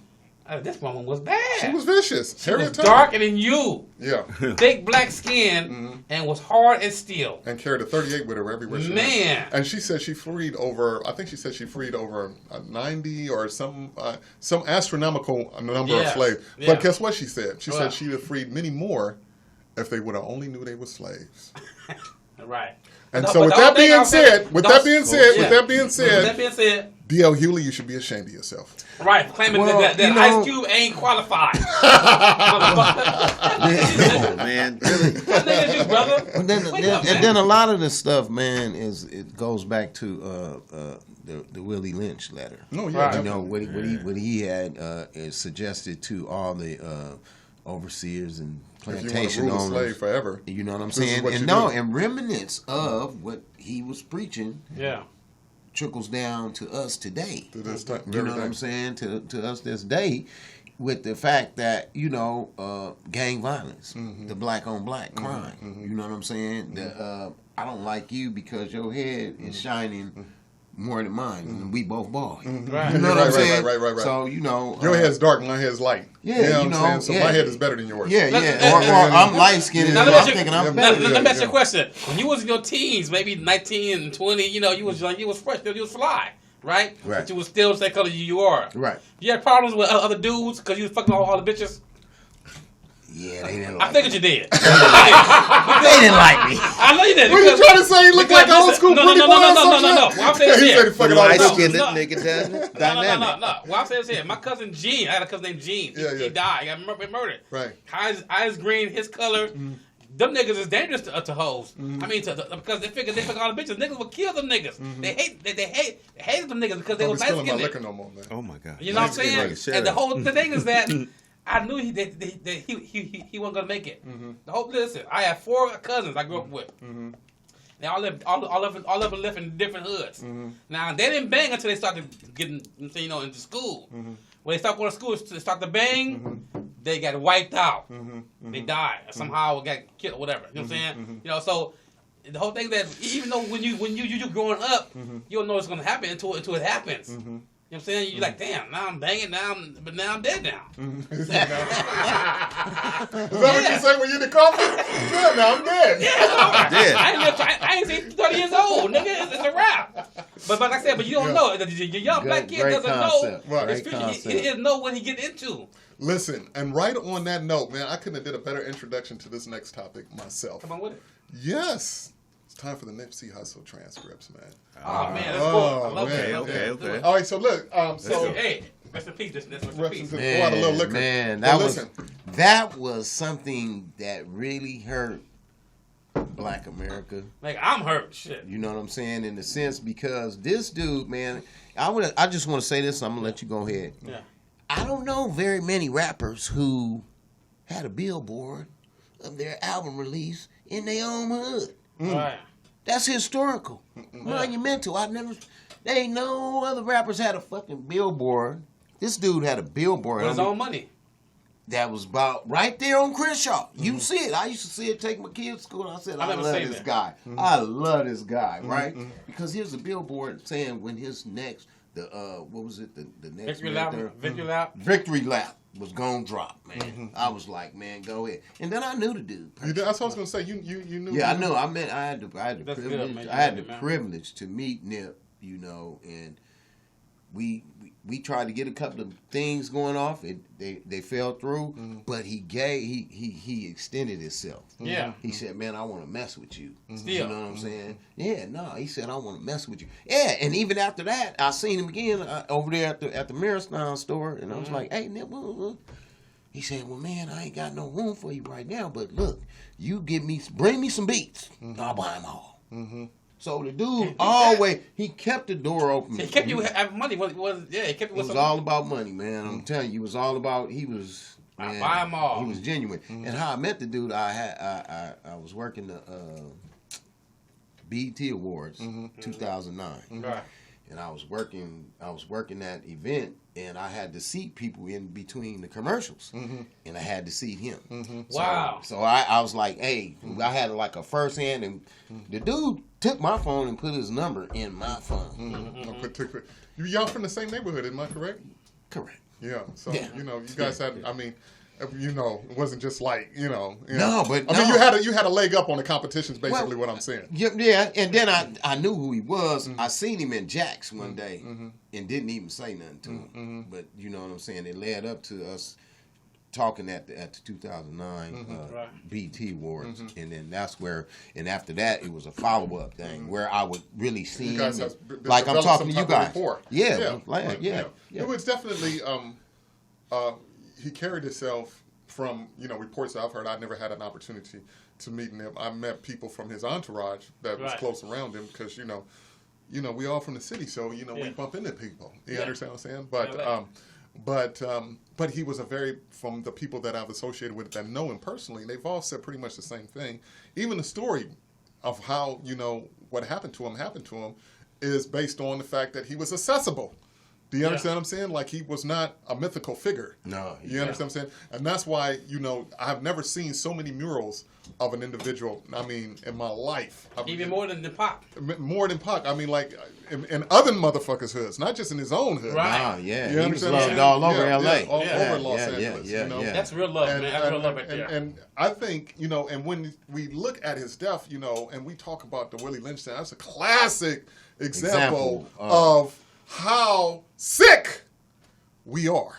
S1: This woman was bad.
S3: She was vicious.
S1: She was darker than you.
S3: Yeah.
S1: Thick black skin and was hard as steel.
S3: And carried a 38 with her everywhere she went. And she said she freed over, I think she said she freed over 90 or some astronomical number of slaves. But guess what she said? She said she'd have freed many more if they would have only knew they were slaves.
S1: Right.
S3: And so with that being said, D.L. Hewley, you should be ashamed of yourself.
S1: Right, claiming that Ice Cube ain't qualified.
S4: Man, really.
S1: You, brother.
S4: And then a lot of the stuff, man, it goes back to the Willie Lynch letter.
S3: Oh yeah,
S4: you know what he had suggested to all the overseers and plantation owners.
S3: Slave forever.
S4: You know what I'm saying? And remnants of what he was preaching.
S1: Yeah.
S4: Trickles down to us today.
S3: To this time,
S4: you know what I'm saying? To us this day, with the fact that, you know, gang violence, the black on black crime. You know what I'm saying? The I don't like you because your head is shining more than mine, and we both bald.
S1: Right.
S4: You know what I'm saying?
S3: Right.
S4: So, you know,
S3: your head's dark, my head's light.
S4: Yeah,
S3: you know what I'm saying? So my head is better than yours.
S4: Yeah. Or I'm light skinned, and I'm thinking I'm better.
S1: Let me ask you a question. When you was in your teens, maybe 19 and 20, you know, you was young, you was fresh, you was fly. Right? But you was still the same color you are.
S4: Right.
S1: You had problems with other dudes because you was fucking all the bitches?
S4: Yeah, they didn't like
S1: I figured you did.
S4: They didn't like me.
S1: I know you did.
S3: What are you trying to say? You look like an old school pretty boy or some shit?
S1: Well, I'm saying this here.
S4: Light-skinned nigga dynamic.
S1: No. Well, I'm saying this here. My cousin Gene, I had a cousin named Gene. He died. He got murdered.
S3: Right.
S1: Eyes green, his color. Them niggas is dangerous to hoes. I mean, because they figure all the bitches. Niggas will kill them niggas. They hated them niggas because they were light skinned.
S3: Liquor no more, man.
S5: Oh my god.
S1: You know what I'm saying? And the whole thing is that I knew he wasn't gonna make it. The whole listen, I had 4 cousins I grew up with. They all of them lived in different hoods. Now they didn't bang until they started getting into school. When they started going to school, they start to bang, they got wiped out. They died or somehow got killed or whatever. You know what I'm saying? You know, so the whole thing that even though when you growing up, you don't know what's gonna happen until it happens. You know what I'm saying? You're like, damn, now I'm banging, but now I'm dead now.
S3: Is that what you say when you're in the coffin? Yeah, now I'm dead.
S1: Yeah, I ain't seen 30 years old, nigga. It's a wrap. But like I said, you don't know. The young black kid doesn't know. He doesn't know what he get into.
S3: Listen, and right on that note, man, I couldn't have did a better introduction to this next topic myself.
S1: Come on with it.
S3: Yes. Time for the Nippsey Hussle transcripts, man.
S1: Oh, man, that's cool. I love that.
S5: Okay.
S3: All right, so look,
S1: hey, rest in peace. Rest in peace.
S4: Man, that was something that really hurt Black America.
S1: Like, I'm hurt, shit.
S4: You know what I'm saying? In the sense because this dude, man, I just want to say this. I'm gonna let you go ahead.
S1: Yeah.
S4: I don't know very many rappers who had a billboard of their album release in their own hood.
S1: Right.
S4: That's historical, monumental. There ain't no other rappers had a fucking billboard. This dude had a billboard.
S1: With his own money.
S4: That was about right there on Crenshaw. You see it. I used to see it, take my kids to school, and I said, I love this guy. I love this guy, right? Because here's a billboard saying when his next, what was it? The next Victory Lap was gonna drop, man. I was like, man, go ahead. And then I knew the dude.
S3: That's what I was gonna say. You knew.
S4: Yeah, I knew. I had the privilege to meet Nip, you know, and we tried to get a couple of things going off. They fell through, but he extended himself.
S1: Yeah.
S4: He said, man, I want to mess with you.
S1: Still.
S4: You know what I'm saying? Yeah, no. He said, I want to mess with you. Yeah, and even after that, I seen him again over there at the Marathon store, and I was like, hey, Nip, he said, well, man, I ain't got no room for you right now, but look, bring me some beats. I'll buy them all. So the dude he kept the door open.
S1: He kept you having money. He kept you
S4: it was all about money, man. I'm telling you, it was all about. He was. Man,
S1: buy them all.
S4: He was genuine. And how I met the dude, I was working the BET Awards 2009.
S1: Right.
S4: And I was working that event, and I had to seat people in between the commercials, and I had to seat him.
S1: Wow!
S4: So I was like, hey, I had like a first hand, and the dude took my phone and put his number in my phone.
S3: Y'all from the same neighborhood, am I correct?
S4: Correct.
S3: Yeah. So you know, you guys had. I mean, you know, it wasn't just like
S4: No, but
S3: I mean, you had a leg up on the competitions. Basically, what I'm saying.
S4: Yeah, and then I knew who he was. I seen him in Jack's one day and didn't even say nothing to him. But you know what I'm saying? It led up to us talking at the 2009 BT Awards, and then that's where. And after that, it was a follow-up thing where I would really see him, like I'm talking to you guys. Yeah.
S3: It was definitely. He carried himself from, you know, reports that I've heard. I never had an opportunity to meet him. I met people from his entourage that was close around him because, you know, we all from the city, so, you know, we bump into people. You understand what I'm saying? But he was from the people that I've associated with that know him personally, they've all said pretty much the same thing. Even the story of how, you know, what happened to him is based on the fact that he was accessible. Do you understand what I'm saying? Like, he was not a mythical figure.
S4: No.
S3: You understand what I'm saying? And that's why, you know, I've never seen so many murals of an individual, I mean, in my life.
S1: Even more than Pac.
S3: More than Pac. I mean, like, in other motherfuckers' hoods, not just in his own hood.
S4: Right.
S3: You
S4: he was loved all over L.A.
S3: All over Los Angeles.
S4: Yeah.
S3: You know?
S1: That's real love, man. That's real love right there.
S3: And I think, you know, and when we look at his death, you know, and we talk about the Willie Lynch thing, that's a classic example of how sick we are.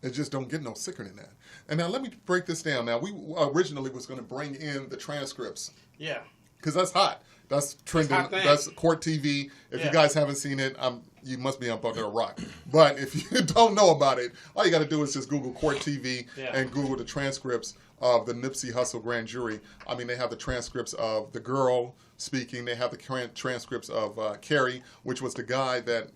S3: It just don't get no sicker than that. And now let me break this down. Now, we originally was going to bring in the transcripts.
S1: Yeah.
S3: Because that's hot. That's trending. That's Court TV. If you guys haven't seen it, you must be up under a rock. But if you don't know about it, all you got to do is just Google Court TV and Google the transcripts of the Nippsey Hussle grand jury. I mean, they have the transcripts of the girl speaking. They have the transcripts of Kerry, which was the guy that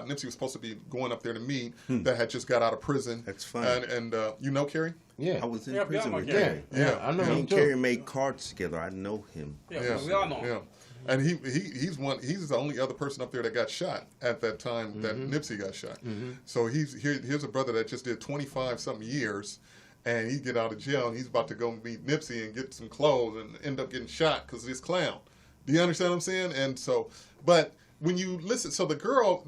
S3: Nippsey was supposed to be going up there to meet that had just got out of prison.
S5: That's fun.
S3: And you know Kerry?
S4: Yeah.
S5: I was in prison with Kerry.
S3: Yeah.
S4: I know
S5: Me
S4: him
S5: and
S4: too.
S5: Kerry made cards together. I know him.
S1: Yeah, we all know him.
S3: Yeah. And he's the only other person up there that got shot at that time that Nippsey got shot. So here's a brother that just did 25-something years, and he get out of jail, and he's about to go meet Nippsey and get some clothes and end up getting shot because of this clown. Do you understand what I'm saying? And so, but when you listen, so the girl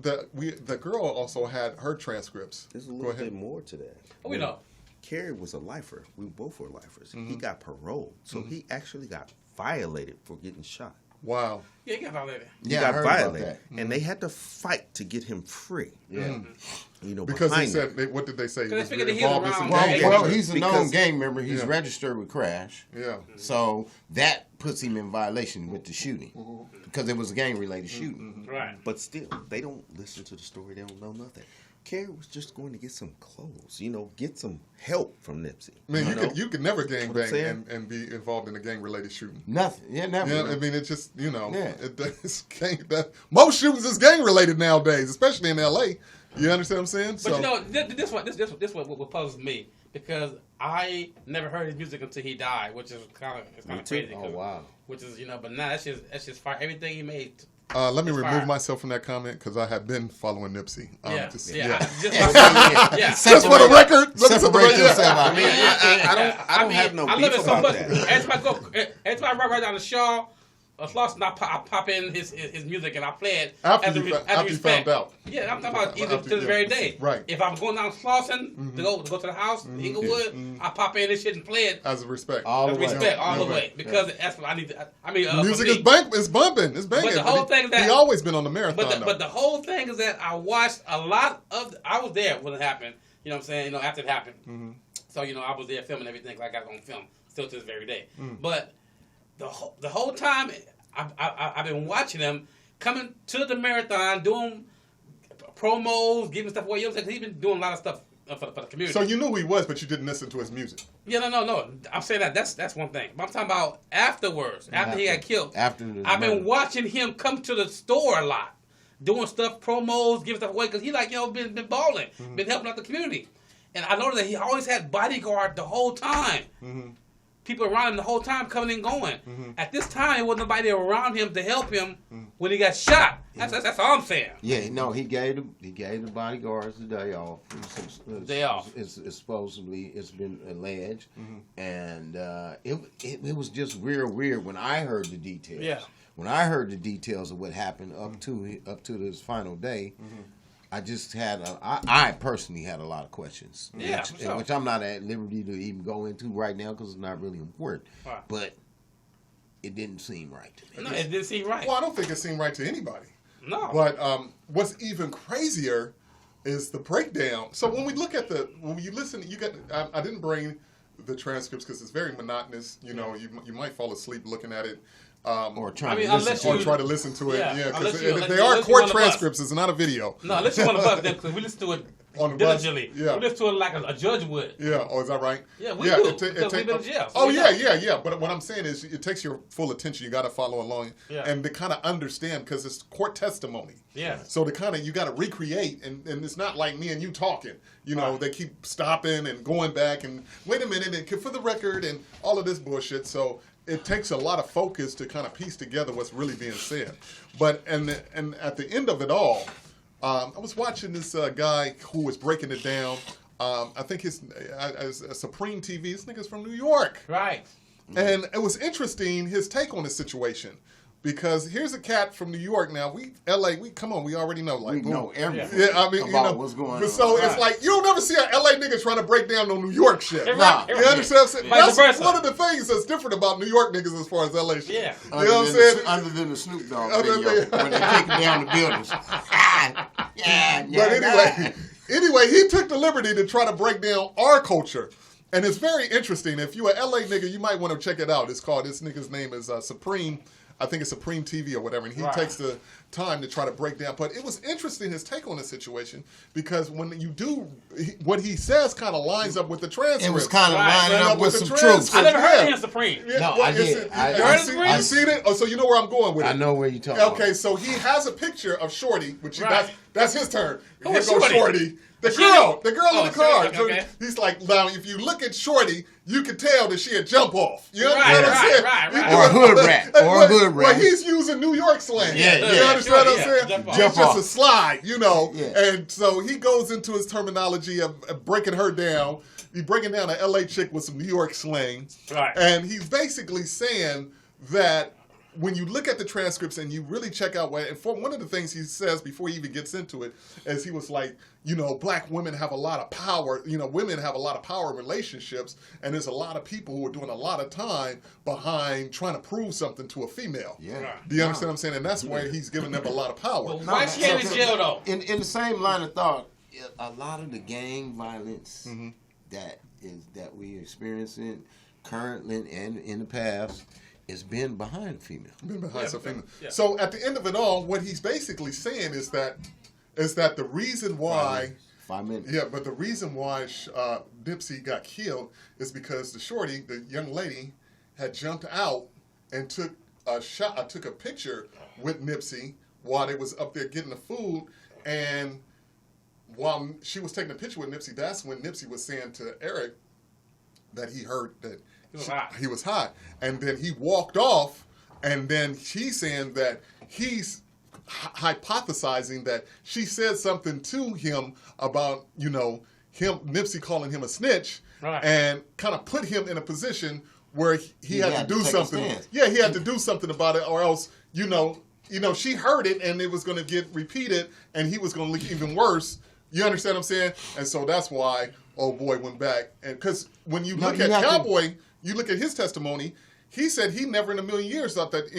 S3: also had her transcripts.
S5: There's a little bit more to that.
S1: Oh, we know.
S5: Kerry was a lifer. We both were lifers. He got paroled, so he actually got violated for getting shot.
S3: Wow.
S1: Yeah, he got violated.
S5: He got violated, and they had to fight to get him free.
S4: Yeah.
S5: You know,
S3: because they said, what did they say?
S1: Because they figured he was around.
S4: Well, he's a known gang member. He's registered with Crash.
S3: Yeah.
S4: So that puts him in violation with the shooting because it was a gang-related shooting.
S1: Right.
S5: But still, they don't listen to the story. They don't know nothing. Kerry was just going to get some clothes, you know, get some help from Nipsey.
S3: I mean, you could never gang bang and be involved in a gang-related shooting.
S4: Nothing. Yeah, never.
S3: Yeah, I mean, it's just, you know, most shootings is gang-related nowadays, especially in L.A. You understand what I'm saying?
S1: But you know, this what puzzles me, because I never heard his music until he died, which is kind of crazy.
S4: Oh, wow.
S1: Which is, you know, but now that's just fire. Everything he made.
S3: Let me remove myself from that comment because I have been following Nipsey. Just for the record.
S4: Separate yourself.
S5: I mean, I don't have no beef about that.
S1: Every time I ride down the Shaw, Slauson, I pop in his music and I play it
S3: after you found out.
S1: Yeah, I'm talking about even to this very day.
S3: Right.
S1: If I'm going down Slauson to go to the house, Inglewood, I pop in this shit and play it
S3: as a respect.
S1: All the way because that's what I need to. I mean,
S3: music is bumping. It's banging.
S1: But the whole thing is that
S3: he always been on the marathon.
S1: But the whole thing is that I watched a lot of. I was there when it happened. You know what I'm saying? You know, after it happened. So you know, I was there filming everything. Like I got it on film still to this very day. But the whole time, I've been watching him coming to the marathon, doing promos, giving stuff away. You know what I'm saying? He's been doing a lot of stuff for the community.
S3: So you knew who he was, but you didn't listen to his music.
S1: Yeah, no. I'm saying that's one thing. But I'm talking about afterwards, after he got killed. I've been watching him come to the store a lot, doing stuff, promos, giving stuff away, because he been balling, been helping out the community. And I noticed that he always had bodyguard the whole time. People around him the whole time coming and going. At this time, there wasn't nobody around him to help him when he got shot. That's all I'm saying.
S4: Yeah, no, he gave the bodyguards the day off.
S1: Day off.
S4: It's supposedly, it's been alleged, and it was just real weird when I heard the details.
S1: Yeah.
S4: When I heard the details of what happened up to his final day, I just had I personally had a lot of questions, which I'm not at liberty to even go into right now because it's not really important. Right. But it didn't seem right to me.
S1: No, it didn't seem right.
S3: Well, I don't think it seemed right to anybody.
S1: No.
S3: But what's even crazier is the breakdown. So when you listen, I didn't bring the transcripts because it's very monotonous. You know, you might fall asleep looking at it. Or try to listen to it. Yeah, because they are court transcripts. It's not a video.
S1: No, unless you want to bust them, because we listen to it diligently.
S3: Yeah.
S1: We listen to it like a judge would.
S3: Yeah. Oh, is that right?
S1: Yeah, we do. Because we've been in jail. So
S3: yeah. But what I'm saying is, it takes your full attention. You got to follow along and to kind of understand because it's court testimony.
S1: Yeah.
S3: So you got to recreate, and it's not like me and you talking. You know, they keep stopping and going back and wait a minute and for the record and all of this bullshit. So it takes a lot of focus to kind of piece together what's really being said. But and at the end of it all, I was watching this guy who was breaking it down. I think his Supreme TV. This nigga's from New York,
S1: right?
S3: And it was interesting his take on the situation. Because here's a cat from New York now. LA, we already know. Like,
S4: we know everything
S3: about
S4: what's going on.
S3: So it's like, you don't ever see an LA nigga trying to break down no New York shit.
S1: Nah.
S3: You understand what I'm saying? That's one of the things that's different about New York niggas as far as LA shit.
S1: Yeah.
S3: You know what I'm saying?
S4: Other than the Snoop Dogg video, when they take down the buildings.
S3: But anyway, he took the liberty to try to break down our culture. And it's very interesting. If you're an LA nigga, you might want to check it out. It's called, this nigga's name is Supreme. I think it's Supreme TV or whatever, and he takes the time to try to break down. But it was interesting, his take on the situation, because when you do, what he says kind of lines up with the transcript.
S4: It was kind of lining up with some truth.
S1: I never heard of him Supreme.
S4: No, I did.
S3: You seen it? Oh, so you know where I'm going with it.
S4: I know where you're talking about.
S3: Okay, so he has a picture of Shorty, which that's his turn.
S1: Who
S3: Here
S1: is
S3: goes Shorty. The girl in the car.
S1: Okay.
S3: He's like, now, if you look at Shorty, you can tell that she a jump off. You know what I'm saying?
S1: Right.
S4: Or a hood rat.
S3: Well, he's using New York slang.
S4: Yeah.
S3: You understand what I'm saying?
S4: Jump
S3: it's just
S4: off.
S3: a slide, you know.
S4: Yeah.
S3: And so he goes into his terminology of breaking her down. He's breaking down an LA chick with some New York slang.
S1: Right.
S3: And he's basically saying that when you look at the transcripts and you really check out one of the things he says before he even gets into it is he was like, you know, black women have a lot of power. You know, women have a lot of power in relationships, and there's a lot of people who are doing a lot of time behind trying to prove something to a female.
S4: Yeah.
S3: Do you understand what I'm saying? And that's why he's giving them a lot of power.
S1: Well, why is she in jail though?
S4: In the same line of thought, a lot of the gang violence that we experiencing currently and in the past. It's been behind female.
S3: Female. Yeah. So at the end of it all, what he's basically saying is that the reason why
S4: 5 minutes.
S3: Yeah, but the reason why Nippsey got killed is because the young lady, had jumped out and took a picture with Nippsey while they was up there getting the food, and while she was taking a picture with Nippsey, that's when Nippsey was saying to Eric that he heard that he was hot. And then he walked off, and then he's saying that he's hypothesizing that she said something to him about, you know, Nippsey calling him a snitch, and kind of put him in a position where he had to do something. Yeah, he had to do something about it, or else, you know, she heard it, and it was going to get repeated, and he was going to look even worse. You understand what I'm saying? And so that's why old boy went back. And because when you look at Cowboy, you look at his testimony, he said he never in a million years thought that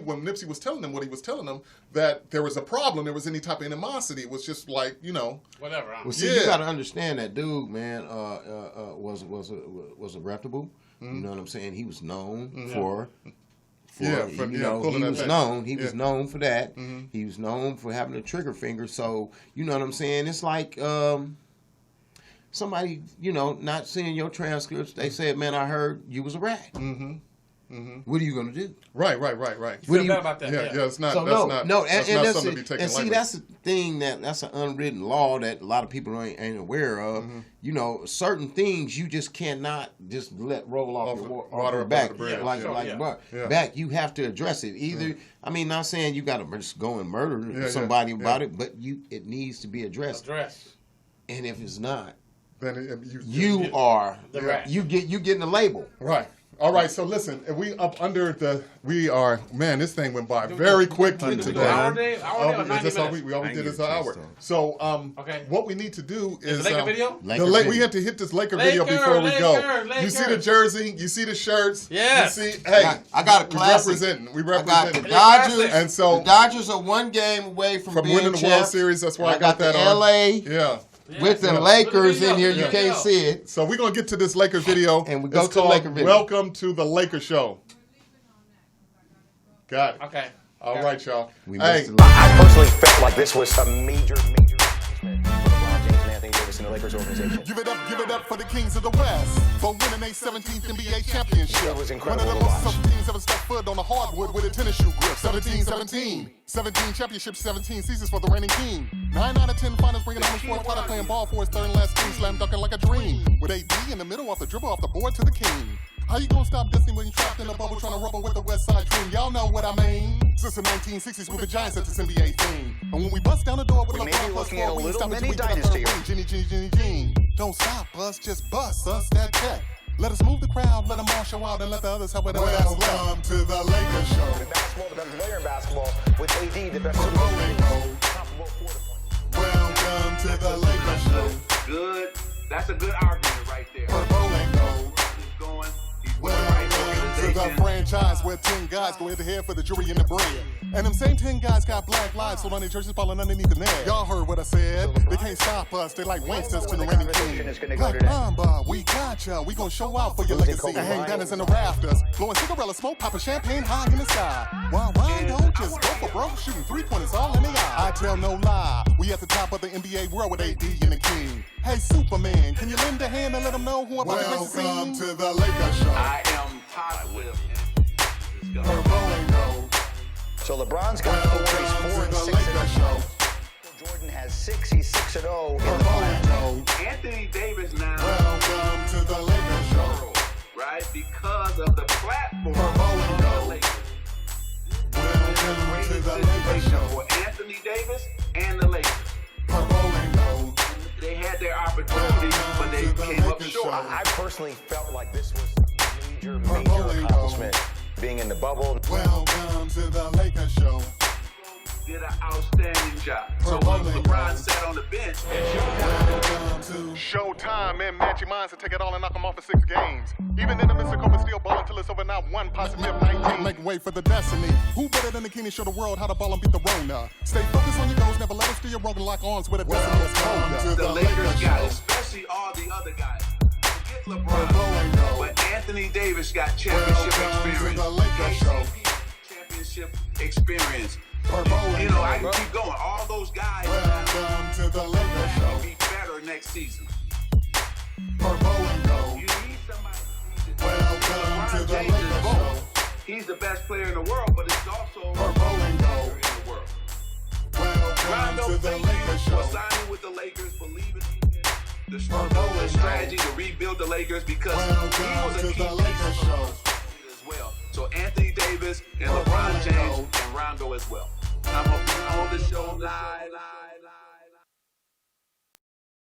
S3: when Nippsey was telling them what he was telling them, that there was a problem, there was any type of animosity. It was just like, you know, whatever.
S4: Well, see, you got to understand that dude, man, was a reputable. You know what I'm saying? He was known for. He was known for that. He was known for having a trigger finger. So you know what I'm saying? It's like somebody, you know, not seeing your transcripts. They said, "Man, I heard you was a rat." What are you going to do?
S3: Right.
S1: What do you about that?
S3: Yeah, it's not.
S4: So
S3: that's not something to be taken.
S4: And see, that's the thing that's an unwritten law that a lot of people ain't aware of. You know, certain things you just cannot just let roll off your back back. You have to address it. Either I mean, not saying you got to just go and murder somebody about it, but it needs to be addressed. And if it's not,
S3: then
S4: you are the rat. You getting a label.
S3: Right. All right, so listen, we up under we are, man, this thing went by very quickly today.
S1: Hour day or 90
S3: That's all
S1: minutes?
S3: we always did this hour. So, what we need to do is
S1: the Laker video?
S3: we have to hit this Laker video before we go. You see the jersey, you see the shirts.
S1: Yes.
S3: You see, hey,
S4: I got a classic.
S3: We
S4: I got
S3: representing.
S4: the Dodgers,
S3: And so
S4: the Dodgers are one game away from being
S3: winning the World Series. That's why I got that
S4: the
S3: on.
S4: LA
S3: Yeah.
S4: with the Lakers in here. You can't see it.
S3: So we're going to get to this Lakers video.
S4: And we go
S3: It's
S4: to the
S3: called
S4: Laker video.
S3: Welcome to the Laker Show. Got it.
S1: Okay.
S3: All right, y'all.
S9: I personally felt like this was a major announcement for LeBron James and Anthony Davis and the Lakers organization.
S3: Give it up for the Kings of the West for winning their 17th NBA championship.
S9: It was incredible
S3: One of
S9: to
S3: the most
S9: watch.
S3: successful teams ever stepped foot on the hardwood with a tennis shoe grip. 17-17. 17 championships, 17 seasons for the reigning king. 9 out of 10 finals, bringing home his fourth quarter, playing ball for his third and last team, slam dunking like a dream. With AD in the middle, off the dribble, off the board to the king. How you gonna stop Disney when you trapped in a bubble trying to rubber with the West Side Dream? Y'all know what I mean. Since the 1960s, we've been giants at this NBA thing. And when we bust down the door with
S9: We may
S3: LeBron
S9: be
S3: plus
S9: looking at a
S3: 4 wings,
S9: little
S3: stop
S9: mini
S3: until we get
S9: dynasty
S3: our third ring. Genie. Don't stop us, just bust us that check. Let us move the crowd, let them all show out, and let the others have whatever that's left. Welcome to the Lakers Show.
S9: In basketball, the best player in basketball, with AD, the best
S3: Welcome to the Lakers Show.
S10: Good. That's a good argument right there. He's going.
S3: Welcome to the franchise where 10 guys go head to head for the jury and the bread. And them same 10 guys got black lives sold on their jerseys falling underneath the net. Y'all heard what I said. They can't stop us. They like wanksters to the reigning king. Black Mamba, we gotcha. We gon' show out for your legacy. And hang banners in the rafters. Blowing cigarella smoke, popping champagne high in the sky. Why don't just go for broke, shooting 3-pointers all in the eye. I tell no lie. We at the top of the NBA world with AD and the king. Hey, Superman, can you lend a hand and let them know who I'm about to see? Welcome to the Lakers Show.
S10: I am positive.
S9: So LeBron's got 4, he's 4 and 6 in the show. Jordan has 6, he's 6-0 in the finals.
S10: Anthony Davis now.
S3: Welcome to the Lakers Show.
S10: Right? Because of the platform of the Lakers.
S3: Welcome to the Lakers Show.
S10: For Anthony Davis and the Lakers. They had their opportunity, but they came up short.
S9: I personally felt like this was a major accomplishment. Being in the bubble.
S3: Welcome to the Lakers Show.
S10: Did an outstanding job. So when LeBron sat on the bench,
S3: Showtime and Magic Minds to take it all and knock them off in 6 games. Even in the midst of COVID, still balling till it's over, not one positive 19. Make way for the destiny. Who better than the king to show the world how to ball and beat the Rona? Stay focused on your goals, never let us steal your wrong and lock arms with a destiny that's colder.
S10: the Lakers got, especially all the other guys. Forget LeBron, but Anthony Davis got championship experience. Championship experience. You know, I can keep going. All those guys can be better next season. You need somebody. LeBron James is both. He's the best player in the world, but he's also the best player in the world. Rondo, thank you for signing with the Lakers, believing the strategy to rebuild the Lakers because he was a key piece as well. So Anthony Davis and LeBron James and Rondo as well. I'm on the show live.